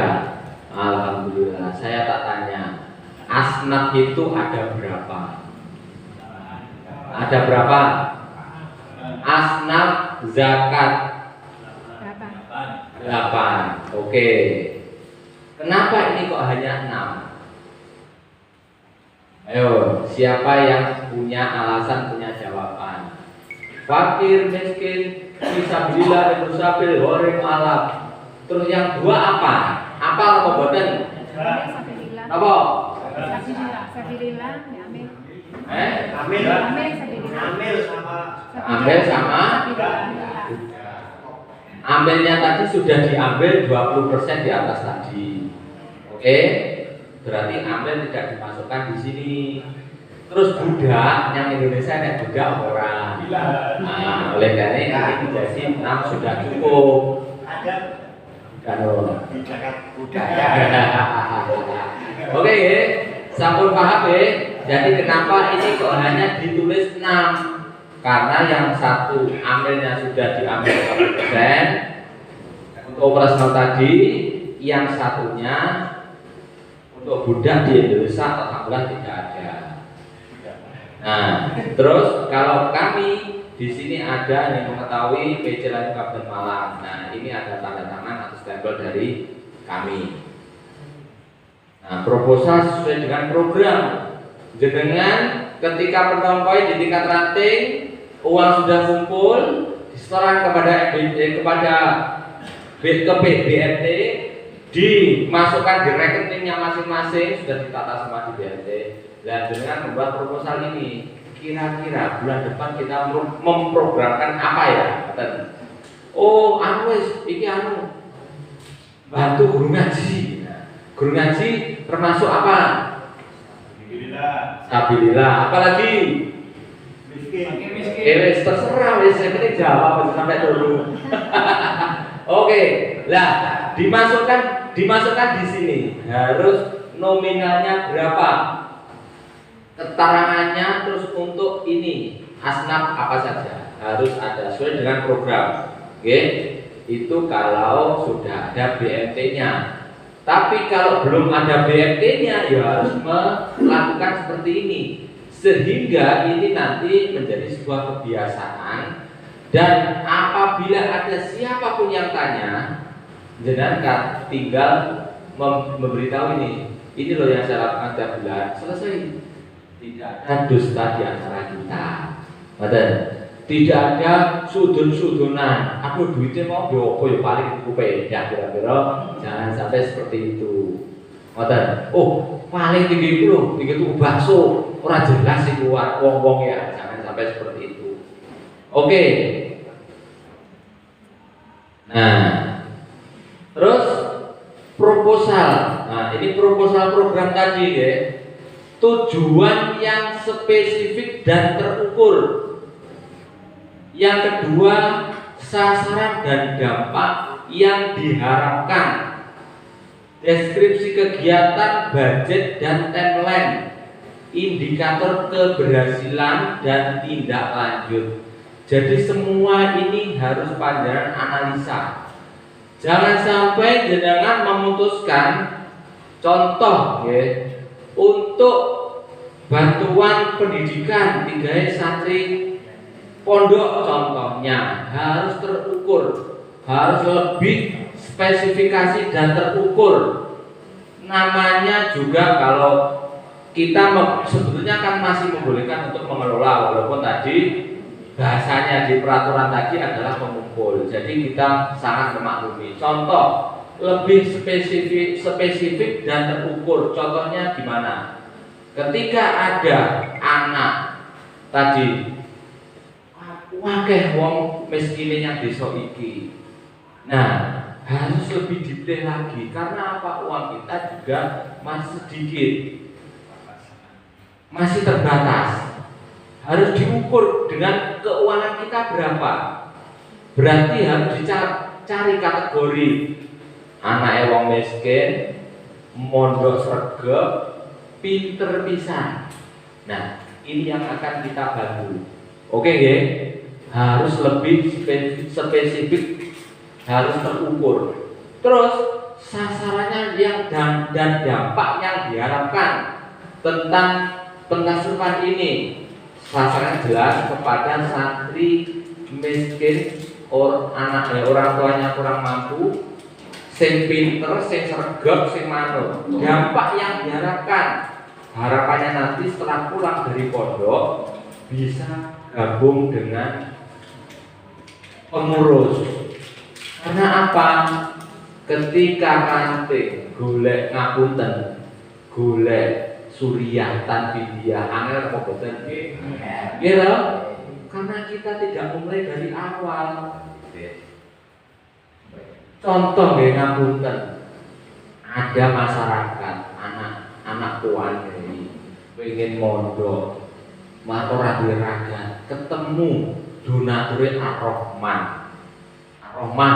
Alhamdulillah. Saya tak tanya. Asnaf itu ada berapa? Ada berapa? Asnaf zakat 8. Oke. Kenapa ini kok hanya 6? Ayo, siapa yang punya alasan, punya jawaban? Fakir, miskin, fisabilillah, musafir, goreng, alaf. Terus yang 2 apa? Apa apa boten? Apa? Sabilillah, amil. Ambil sama. Ambilnya tadi sudah diambil 20% di atas tadi. Oke? Berarti ambil tidak dimasukkan di sini. Terus budak, yang Indonesia ada budak orang. Nah, oleh karena ini jadi 6 sudah cukup. Kalau budaya. Oke, sampun paham ya. Jadi kenapa ini kok hanya ditulis 6? Karena yang 1 ambilnya sudah diambil 1% untuk operasional tadi, yang satunya untuk budak di Indonesia alhamdulillah tidak ada. Nah, terus kalau kami di sini ada yang mengetahui PC Lazim Kabupaten Malang. Nah, ini ada tanda tangan atau stempel dari kami. Nah, proposal sesuai dengan program. Dengan ketika pertemuan poin di tingkat ranting, uang sudah kumpul, disetorkan kepada BMT, dimasukkan di rekeningnya masing-masing, sudah ditata semua di BMT. Dan dengan membuat proposal ini, kira-kira bulan depan kita memprogramkan apa ya? Oh, iki bantu guru ngaji. Nah, guru ngaji termasuk apa? Stabilillah. Apalagi? Miskin. Terserah, saya penting jawab sampai dulu. Oke, lah dimasukkan di sini harus nominalnya berapa? Keterangannya terus untuk ini asnaf apa saja harus ada sesuai dengan program. Oke, itu kalau sudah ada BMT-nya. Tapi kalau belum ada BMT-nya, ya harus melakukan seperti ini. Sehingga ini nanti menjadi sebuah kebiasaan. Dan apabila ada siapapun yang tanya, jenengan tinggal memberitahu ini loh yang saya lakukan tiap bulan. Selesai. Tidak ada dusta di antara kita. Betul. Tidak ada sudun-sudunan. Aku duitnya mau diopo ya paling kupe ya kira-kira. Jangan sampai seperti itu. Betul. Oh, paling tinggi itu loh, tinggi itu bakso. ora jelas sih keluar wong-wong ya, jangan sampai seperti itu. Oke. Nah, terus proposal. Nah, ini proposal program tadi ya. Tujuan yang spesifik dan terukur. Yang kedua, sasaran dan dampak yang diharapkan. Deskripsi kegiatan, budget dan timeline. Indikator keberhasilan dan tindak lanjut. Jadi semua ini harus pelajaran analisa. Jangan sampai jenengan memutuskan contoh ya, untuk bantuan pendidikan tiga santri pondok contohnya harus terukur, harus lebih spesifikasi dan terukur. Namanya juga kalau kita sebetulnya kan masih membolehkan untuk mengelola, walaupun tadi bahasanya di peraturan tadi adalah pengumpul. Jadi kita sangat memaklumi. Contoh lebih spesifik dan terukur. Contohnya gimana? Ketika ada anak tadi, wakeh wong miskin yang desa iki. Nah, harus lebih detail lagi karena apa? Uang kita juga masih sedikit, masih terbatas. Harus diukur dengan keuangan kita berapa. Berarti harus dicari kategori anak wong miskin, mondok sregep, pinter pisan. Nah, ini yang akan kita bantu. Oke, nggih? Harus lebih spesifik, harus terukur. Terus sasarannya yang dan dampak yang diharapkan tentang pengasuhan ini. Sasarannya jelas kepada santri miskin orang tuanya kurang mampu, sing pinter, sing sregep, sing manut. Dampak yang diharapkan, harapannya nanti setelah pulang dari pondok bisa gabung dengan pengurus. Karena apa? Ketika nanti golek ngapunten, golek Suriatan Vidya angel apa boten nggih? Nggih lho. Karena kita tidak mulai dari awal. Contoh nggih ngapunten. Ada masyarakat anak tuan ini pengen mondok, ora duwe raga, ketemu donature Ar-Rahman. Ar-Rahman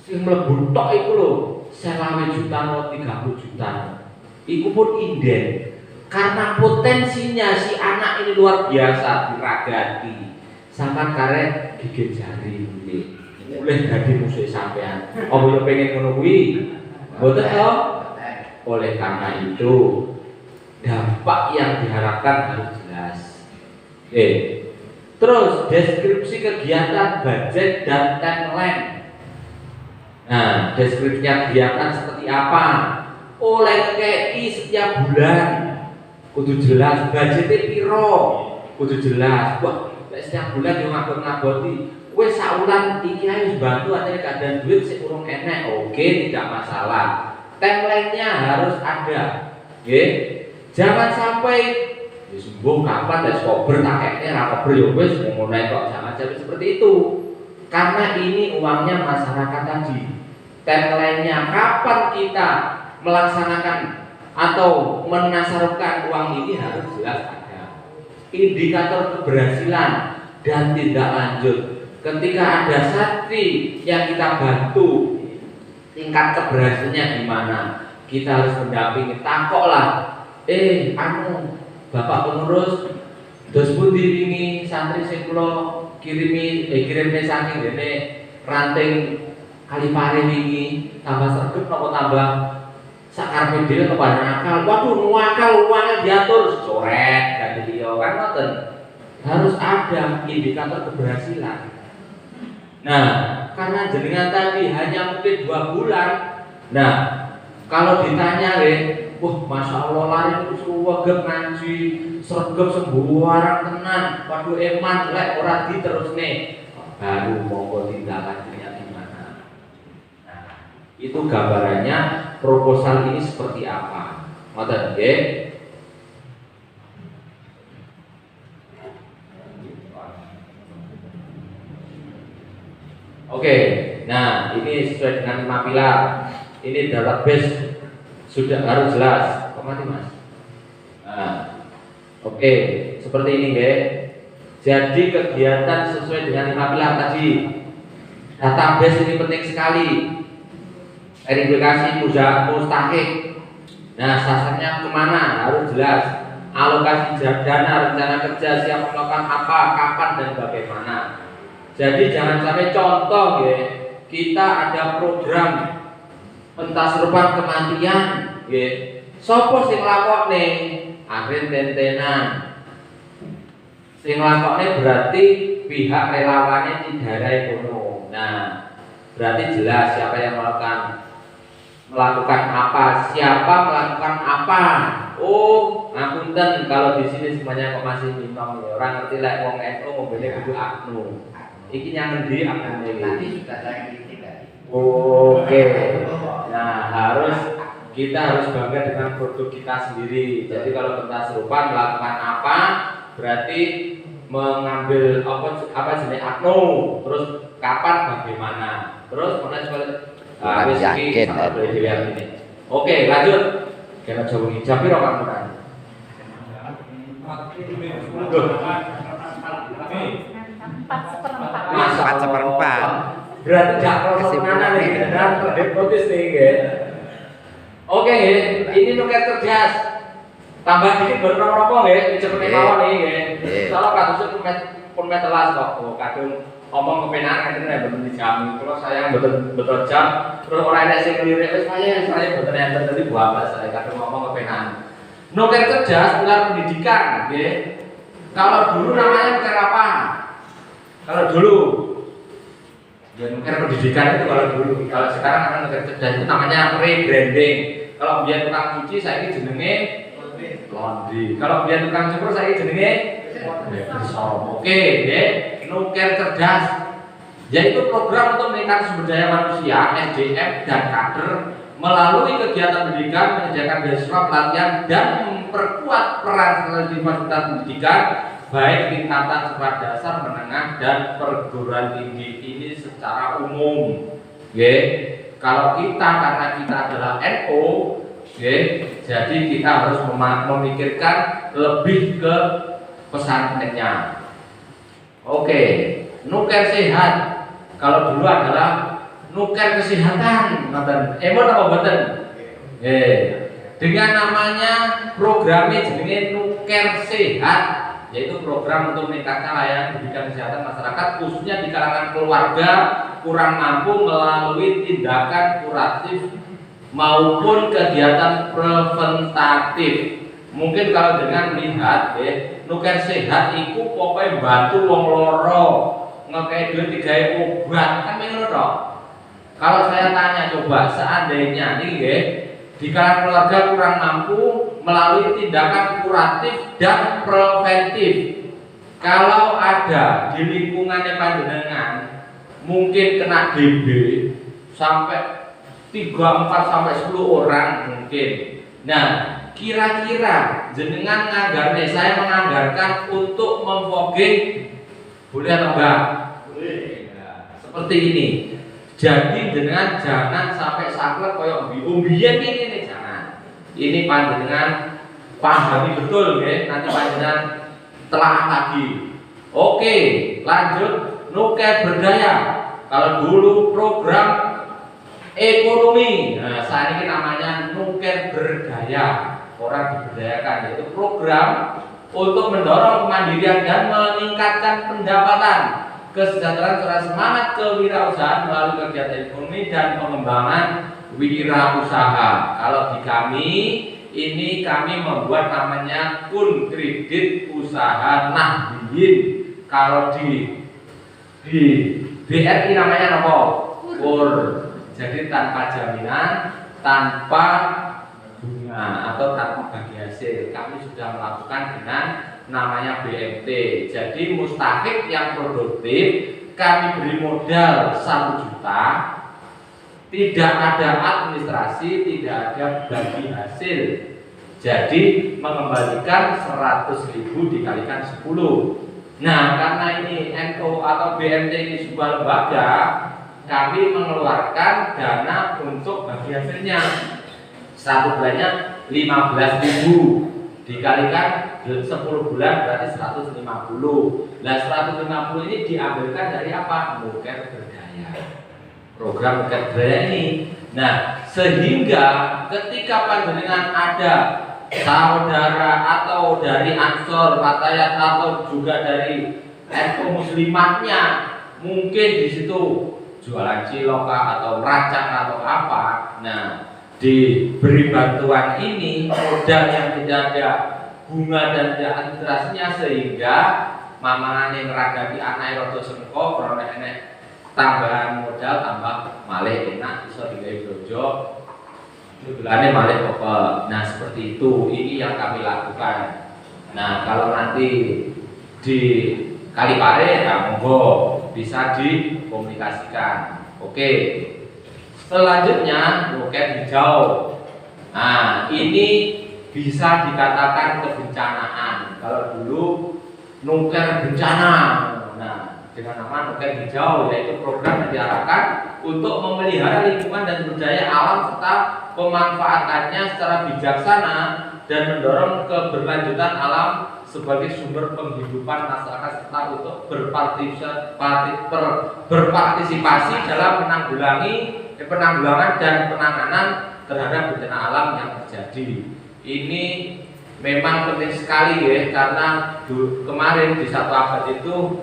sing mlebu tok iku lho, 20 juta atau 30 juta. Iku pun inden karena potensinya si anak ini luar biasa diragati sampai karek gigit jari mulai dari musuh sampean. Oh yo pengen ngono kuwi mboten to. Oleh karena itu dampak yang diharapkan harus jelas. Terus deskripsi kegiatan, budget dan timeline. Nah, deskripsinya kegiatan seperti apa? Oleh KI setiap bulan kudu jelas, budgetnya piro kudu jelas. Wah, setiap bulan yo ngabot-ngaboti wis saulan iki ae bantu ate keadaan duit sing urung enek. Oke, tidak masalah. Timeline-nya harus ada. Nggih. Jangan sampai sembuh kapan wis kober tak kekne ra kober yo wis ngono kok, jangan sampai seperti itu. Karena ini uangnya masyarakat tadi. Timeline-nya kapan kita melaksanakan atau menasarkan uang ini harus jelas ada. Indikator keberhasilan dan tindak lanjut. Ketika ada santri yang kita bantu, tingkat keberhasilannya gimana? Kita harus mendampingi. Takoklah, Bapak pengurus, dos pundi wingi santri sing kula kirimi saking dene ranting Kalipare wingi tambah sregep napa tambah sakarepe dhewe kepada akal. Waduh, nuakal uangnya diatur coret kan dia kan ngoten. Harus ada indikator keberhasilan. Nah, karena jenengan tadi hanya mungkin 2 bulan. Nah, kalau ditanya wah masya Allah lari itu suwegep ngaji, sregep sembarang tenan. Waduh eman lek ora diterusne. Baru monggo tindak lanjutnya gimana. Nah, itu gambarannya proposal ini seperti apa. Ngoten nggih. Oke, nah ini sesuai dengan 5 pilar. Ini database sudah harus jelas. Kok mati mas? Nah, oke, seperti ini guys. Jadi kegiatan sesuai dengan 5 pilar tadi. Database ini penting sekali. Verifikasi mustahik. Nah, sasarannya kemana harus jelas. Alokasi dana, rencana kerja, siap melakukan apa, kapan dan bagaimana. Jadi jangan sampai contoh ya, kita ada program pentasrupan kematian ya. Sopo sing lakokne? Akhir tentenan. Sing lakokne berarti pihak relawannya tidak kono. Nah, berarti jelas siapa yang melakukan apa, siapa melakukan apa. Oh, ngapunten kalau di sini semuanya kok masih minum ya. Orang ngerti lek wong NU mobilnya kudu aknu. Iki yang ngendi aknu iki? Nanti sudah saya kritik tadi. Oke. Nah, kita harus bangga dengan produk kita sendiri. Jadi kalau pentasrupan melakukan apa, berarti mengambil apa jenis aknu, terus kapan bagaimana. Terus mana harus yakin ini. Oke, lanjut. Kena jauh hijab piro kamu kan? 4/4. Berarti jak mana nih dan hipotesis nih. Oke, ini nuker cerdas. Tambah dikit berapa nggih, cepet mawon nggih. Salah kasusnya pun telas kok. Oh, kadung ngomong kepenak ngene nek mboten dijam. Kalau saya betul jam, terus orang yang sing ngelirik wis saya mboten enten tadi buah saya kadung ngomong kepenak. Nuker cerdas pilar pendidikan, nggih. Kalau dulu namanya nuker apa? Kalau dulu ya nuker pendidikan itu kalau dulu. Kalau sekarang namanya nuker cerdas itu namanya rebranding. Kalau biar tukang cuci saya ini jenenge laundry. Kalau biar tukang cukur saya ini jenenge oke, deh. Nuker cerdas yaitu program untuk meningkatkan sumber daya manusia SDM dan kader melalui kegiatan pendidikan, menyediakan beasiswa, pelatihan dan memperkuat peran di fasilitas pendidikan baik tingkatan sekolah dasar, menengah dan perguruan tinggi ini secara umum. Kalau kita karena kita adalah NU, jadi kita harus memikirkan lebih ke pesantrennya. Oke, nuker sehat. Kalau dulu adalah nuker kesehatan, emot apa boten? Dengan namanya programnya jenenge nuker sehat, yaitu program untuk meningkatkan layanan pendidikan kesehatan masyarakat khususnya di kalangan keluarga kurang mampu melalui tindakan kuratif maupun kegiatan preventatif. Mungkin kalau dengan melihat nuker sehat itu pokoknya bantu wong loro ngekei duit digawe obat kan ngono toh. Kalau saya tanya coba seandainya nih di kalangan keluarga kurang mampu melalui tindakan kuratif dan preventif, kalau ada di lingkungannya panjenengan mungkin kena DB sampai 3, 4 sampai 10 orang mungkin. Nah, kira-kira jenengan nganggarnya, saya menganggarkan untuk memfogging boleh atau enggak? Boleh. Nah, seperti ini. Jadi jenengan jangan sampai saklek koyok biyen ini jangan. Ini panjenengan pahami betul ya, nanti panjenengan telah lagi. Oke, lanjut nuker berdaya. Kalau dulu program ekonomi, nah saat ini namanya nuker berdaya. Orang diberdayakan, yaitu program untuk mendorong kemandirian dan meningkatkan pendapatan, kesejahteraan serta semangat kewirausahaan melalui kegiatan ekonomi dan pengembangan wirausaha. Kalau di kami ini kami membuat namanya kun kredit usaha nahdiyin. Kalau di BRI namanya apa? KUR. Jadi tanpa jaminan, tanpa bunga atau tanpa bagi hasil. Kami sudah melakukan dengan namanya BMT. Jadi mustahik yang produktif kami beri modal 1 juta, tidak ada administrasi, tidak ada bagi hasil. Jadi mengembalikan 100.000 dikalikan 10. Nah, karena ini NU atau BMT ini sebuah lembaga, kami mengeluarkan dana untuk bagi hasilnya. 1 bulannya 15.000 dikalikan 10 bulan berarti 150. Nah 150 ini diambilkan dari apa? Nuker Berdaya, program Nuker Berdaya ini. Nah sehingga ketika panjenengan ada saudara atau dari Ansor, Fatayat atau juga dari NU Muslimatnya, mungkin di situ jualan cilok atau meracak atau apa, nah diberi bantuan ini modal yang tidak ada bunga dan tidak administrasinya, sehingga mamane ngeragati anak rodo sengko krono enek tambahan modal tambah malih enak iso digawe blojo jualane malih pokok. Nah seperti itu, ini yang kami lakukan. Nah kalau nanti di Kalipare ya monggo bisa dikomunikasikan. Oke. Selanjutnya nuker hijau. Nah, ini bisa dikatakan kebencanaan. Kalau dulu nuker bencana. Nah, dengan nama nuker hijau, yaitu program yang diarahkan untuk memelihara lingkungan dan sumber daya alam serta pemanfaatannya secara bijaksana dan mendorong keberlanjutan alam sebagai sumber penghidupan masyarakat serta untuk berpartisipasi dalam penanggulangan dan penanganan terhadap bencana alam yang terjadi. Ini memang penting sekali ya, karena kemarin di 1 abad itu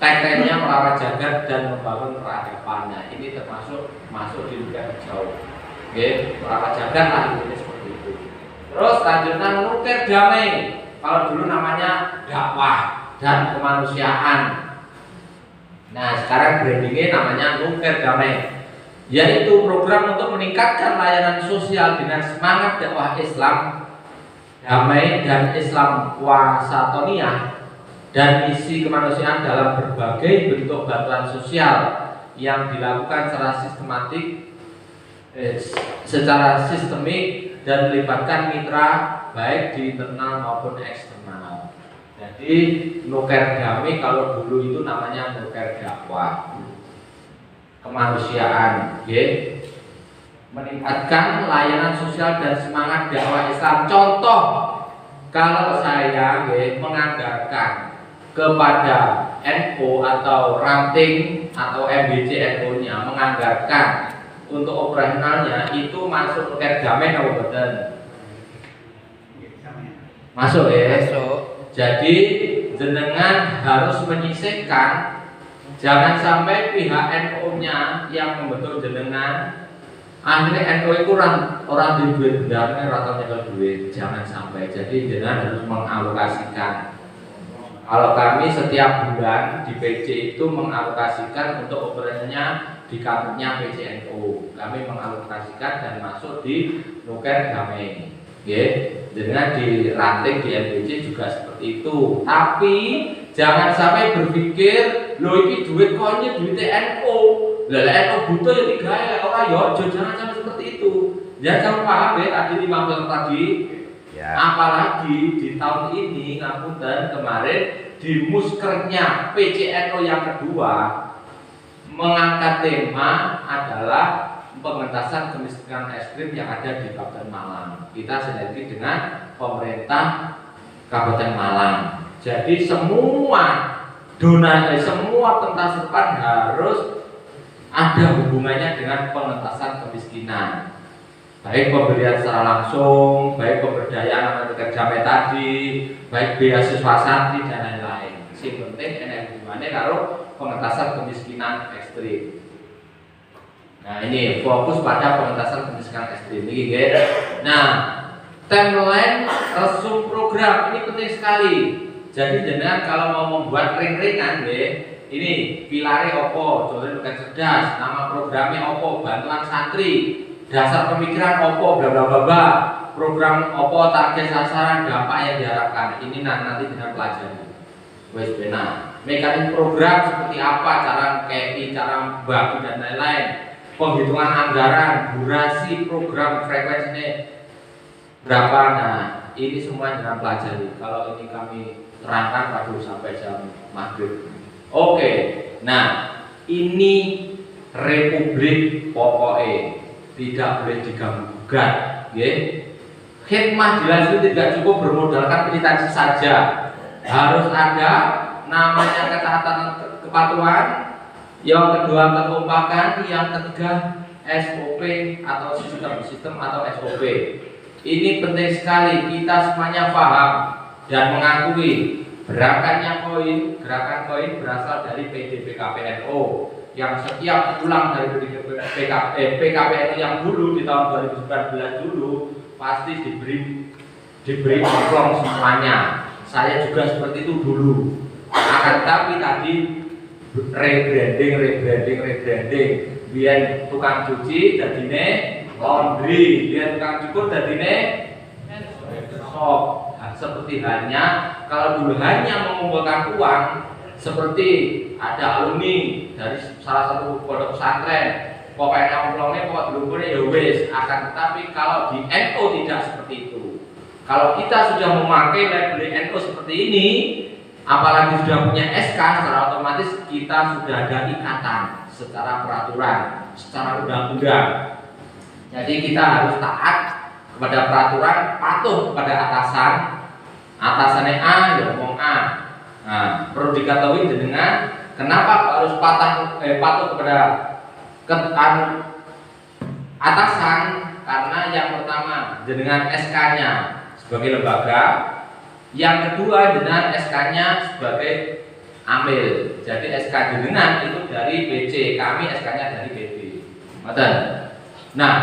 tagline-nya merawat jagat dan membangun peradaban. Nah, ini termasuk masuk di nuker hijau. Oke, merawat jagat lah ini seperti itu. Terus lanjutan nuker damai. Kalau dulu namanya dakwah dan kemanusiaan. Nah, sekarang brandingnya namanya nuker damai, yaitu program untuk meningkatkan layanan sosial dengan semangat dakwah Islam damai dan Islam wasatonia dan misi kemanusiaan dalam berbagai bentuk bantuan sosial yang dilakukan secara sistemik dan melibatkan mitra baik di internal maupun eksternal. Jadi nuker damai kalau dulu itu namanya nuker dakwah kemanusiaan, meningkatkan layanan sosial dan semangat dakwah Islam. Contoh, kalau saya menganggarkan kepada NU atau ranting atau MBC NU-nya menganggarkan untuk operasionalnya itu masuk nuker damai atau betul? Masuk ya. Masuk. Jadi jenengan harus menyisihkan, jangan sampai pihak NU-nya yang membentuk jenengan akhirnya NU itu orang di duit benar atau nyekel duit, jangan sampai. Jadi jenengan harus mengalokasikan. Kalau kami setiap bulan di PC itu mengalokasikan untuk operasinya di kantornya PCNU, kami mengalokasikan dan masuk di nuker damai. Dengan di ranting di MBC juga seperti itu. Tapi jangan sampai berpikir loh ini duit konnya duit NU, lah NU butuh ya digawe orang yo, jangan sampai seperti itu. Jangan sampai paham ya tadi 15 tadi. Ya. Apalagi di tahun ini ngapunten kemarin di muskernya PCNU yang kedua mengangkat tema adalah pengentasan kemiskinan ekstrim yang ada di Kabupaten Malang. Kita sinergi dengan pemerintah Kabupaten Malang. Jadi semua donasi, semua pentas serpan harus ada hubungannya dengan pengentasan kemiskinan. Baik pemberian secara langsung, baik pemberdayaan nuker damai tadi, baik beasiswa santri dan lain-lain. Yang penting energi hubungannya kalau pengentasan kemiskinan ekstrim. Nah ini fokus pada pengentasan kemiskinan ekstrim ini, guys. Nah timeline resum program ini penting sekali. Jadi jenengan kalau mau membuat ring-ringan, ini pilarnya opo, contohnya nuker cerdas, nama programnya opo, bantuan santri, dasar pemikiran opo, bla bla bla bla, program opo, target sasaran, dampak yang diharapkan. Ini nanti dengan pelajari. Wes benar. Mekanisme program seperti apa, cara KPI, cara bagi dan lain-lain. Penghitungan anggaran, durasi program, frekuensinya berapa. Nah, ini semua jangan pelajari. Kalau ini kami terangkan sampai jam maghrib. Oke. Nah, ini republik pokoknya tidak boleh diganggu-gugat, nggih. Hikmah jelas itu tidak cukup bermodalkan militansi saja, harus ada namanya ketaatan kepatuhan, yang kedua kekompakan, yang ketiga SOP atau sistem atau SOP. Ini penting sekali kita semuanya paham dan mengakui gerakan koin berasal dari PKPNO yang setiap pulang dari PKPNO yang dulu di tahun 2019 dulu pasti diberi amplong semuanya. Saya juga seperti itu dulu. Akan tapi tadi rebranding. Biar tukang cuci dadine laundry, biar tukang cukur dadine shop. Seperti halnya kalau dulu hanya mengumpulkan uang, seperti ada alumni dari salah satu pondok pesantren, pokoknya amplongnya pokok dilumpurnya ya wes. Akan tetapi kalau di NU tidak seperti itu. Kalau kita sudah memakai label NU seperti ini, apalagi sudah punya SK, secara otomatis kita sudah ada ikatan secara peraturan, secara undang-undang. Jadi kita harus taat kepada peraturan, patuh kepada atasannya A ya ngomong A. Nah, perlu diketahui dengan kenapa harus patuh kepada atasan, karena yang pertama dengan SK-nya sebagai lembaga, yang kedua dengan SK-nya sebagai amil. Jadi SK jenengan itu dari BC, kami SK-nya dari BB. Nah,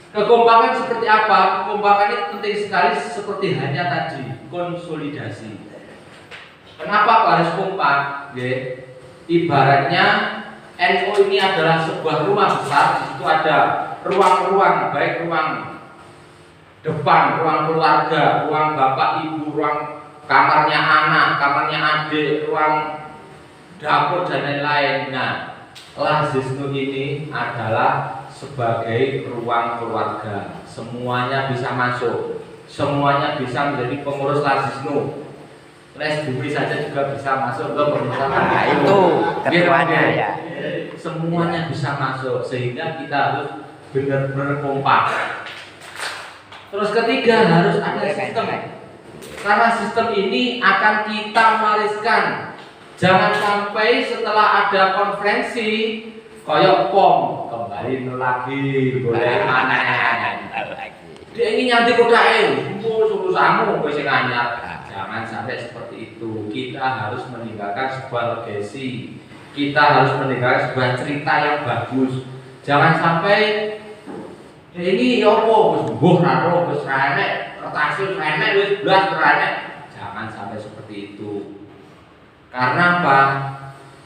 kekompakan seperti apa? Kekompakan itu penting sekali seperti hanya tadi konsolidasi. Kenapa harus kompak? Ibaratnya NU ini adalah sebuah rumah besar. Di situ ada ruang-ruang, baik ruang depan, ruang keluarga, ruang bapak ibu, ruang kamarnya anak, kamarnya adik, ruang dapur dan lain-lain. Nah, Lazisnu ini adalah sebagai ruang keluarga. Semuanya bisa masuk, semuanya bisa menjadi pengurus Lazisnu. Les bumi saja juga bisa masuk ke pengurusan. Nah, itu ketuanya ya. Semuanya bisa masuk sehingga kita harus benar-benar kompak. Terus ketiga harus ada sistem. Karena sistem ini akan kita wariskan. Jangan sampai setelah ada konferensi koyok POM kembali lagi boleh mana. Dia ingin nyanti kodae, suruh samu wis anyar. Jangan sampai seperti itu. Kita harus meninggalkan sebuah legasi. Kita harus meninggalkan sebuah cerita yang bagus. Jangan sampai ini yopo wis mbuh raro wis renek, kertas renek wis blas renek. Jangan sampai seperti itu. Karena apa?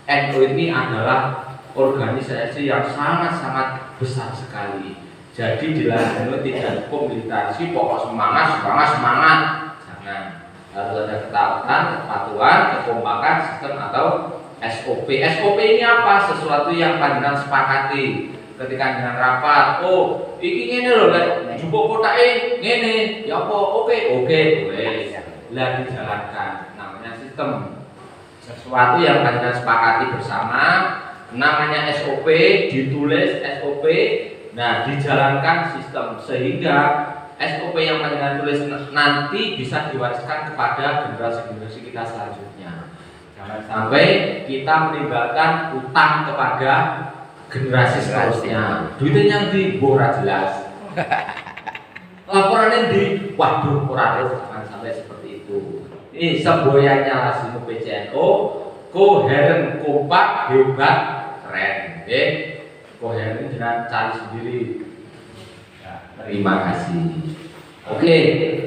NU ini adalah organisasi yang sangat-sangat besar sekali. Jadi di Lazisnu tidak cukup militansi pokok semangat. Jangan. Harus ada ketaatan, kepatuhan, kekompakan, sistem atau SOP. SOP ini apa? Sesuatu yang panjenengan sepakati ketika dengan rapat. Oh, iki ngene lho, lek jupuk kotake ngene. Ya apa? Oke, boleh. Lah dijalankan. Namanya sistem. Sesuatu yang panjenengan sepakati bersama, namanya SOP, ditulis SOP. Nah, dijalankan sistem sehingga SOP yang panjenengan tulis nanti bisa diwariskan kepada generasi-generasi kita selanjutnya. Jangan sampai kita meninggalkan utang kepada generasi seterusnya. Duitnya yang di bora jelas. Laporannya di waduh ora jangan sampai seperti itu. Ini semboyannya Lazisnu PCNO, koheren, kompak, hebat, keren. Koheren dengan cari sendiri. Terima kasih. Oke,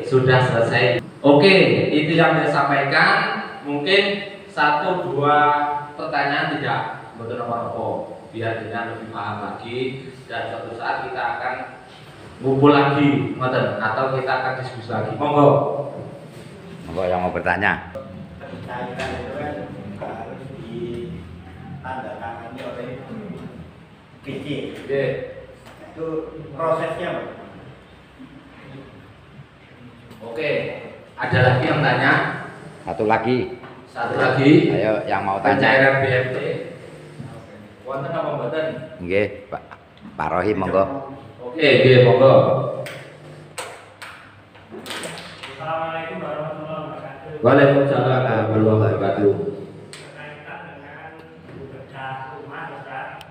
sudah selesai. Oke, itu yang saya sampaikan. Mungkin 1-2 pertanyaan tidak betul apa-apa, biar kita lebih paham lagi dan suatu saat kita akan ngumpul lagi, atau kita akan diskusi lagi. Monggo. Monggo yang mau bertanya. Cairan itu kan harus ditandatangani oleh PC. Itu prosesnya Pak. Oke, ada lagi yang tanya? Satu lagi. Ayo yang mau tanya. Pencairan BMT. Wonten apa mboten? Nggih, Pak. Pak Rohim monggo. Oke, nggih monggo. Assalamualaikum warahmatullahi wabarakatuh. Waalaikumsalam warahmatullahi wabarakatuh. Berkaitan dengan bedah rumah, Ustaz.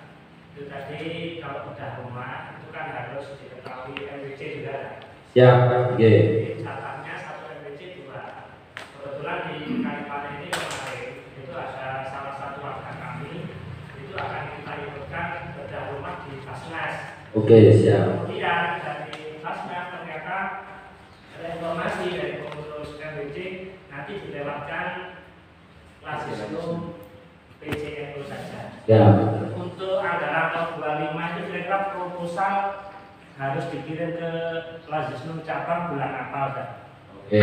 Itu tadi kalau bedah rumah itu kan harus diketahui MWC juga. Siap, nggih. Catatnya 1 MWC 2. Kebetulan di Kalimantan ini kemarin itu ada salah satu warga kami itu akan kita ikutkan bedah rumah di Basnas. Oke, siap. Kemudian dari Basnas ternyata ada informasi dari pengurus MWC nanti dilewatkan Lasisnum PCNU saja. Ya. Untuk anggaran tahun 25 itu kira-kira proposal harus dikirim ke Lasisnum cabang bulan apa, Ustaz? Oke.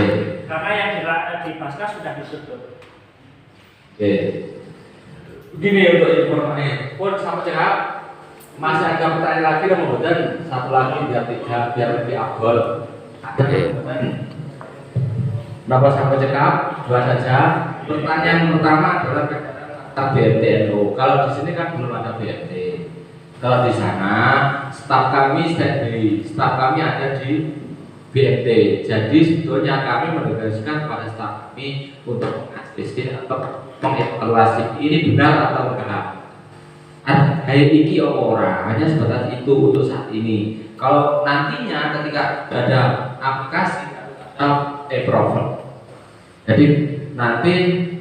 Karena yang di Basnas sudah ditutup. Oke. Begini untuk informasi. Pun sama cekap. Masih ada pertanyaan lagi yang mboten? Satu lagi biar lebih abol. Ada mboten? Berapa sampai cekap? 2 saja. Pertanyaan pertama adalah tentang BMTNU. Kalau di sini kan belum ada BMT. Kalau di sana staf kami standby, staf kami ada di BMT. Jadi sebetulnya kami mendelegasikan kepada staf kami untuk menganalisis atau mengevaluasi ini benar atau enggak. Ini orang hanya sebatas itu untuk saat ini. Kalau nantinya ketika ada aplikasi atau approval, jadi nanti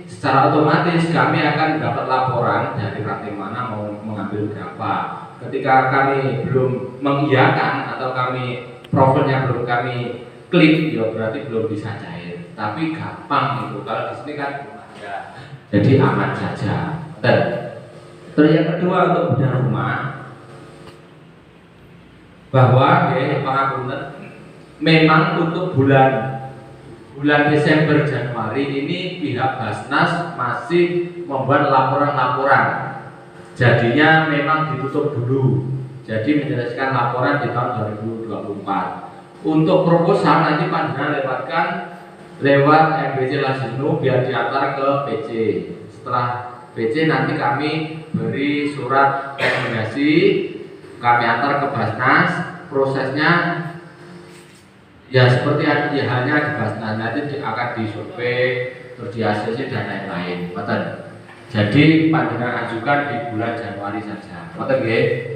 secara otomatis kami akan dapat laporan dari ranting mana mau mengambil berapa. Ketika kami belum mengiyakan atau kami profilnya belum kami klik, ya berarti belum bisa cair. Tapi gampang itu. Kalau di sini kan belum ada, jadi aman saja. Terus yang kedua untuk bedah rumah, bahwa pengakuan memang untuk bulan Desember Januari ini pihak Basnas masih membuat laporan-laporan. Jadinya memang ditutup dulu. Jadi menjelaskan laporan di tahun 2024. Untuk proposal nanti panjenengan lewatkan lewat MBC Lasisnum biar diantar ke PC. Setelah PC nanti kami beri surat rekomendasi, kami antar ke Basnas. Prosesnya ya seperti halnya di Basnas, nanti akan disurvei, terus di ACC dan lain-lain. Jadi panjenengan ajukan di bulan Januari saja. Betul nggih?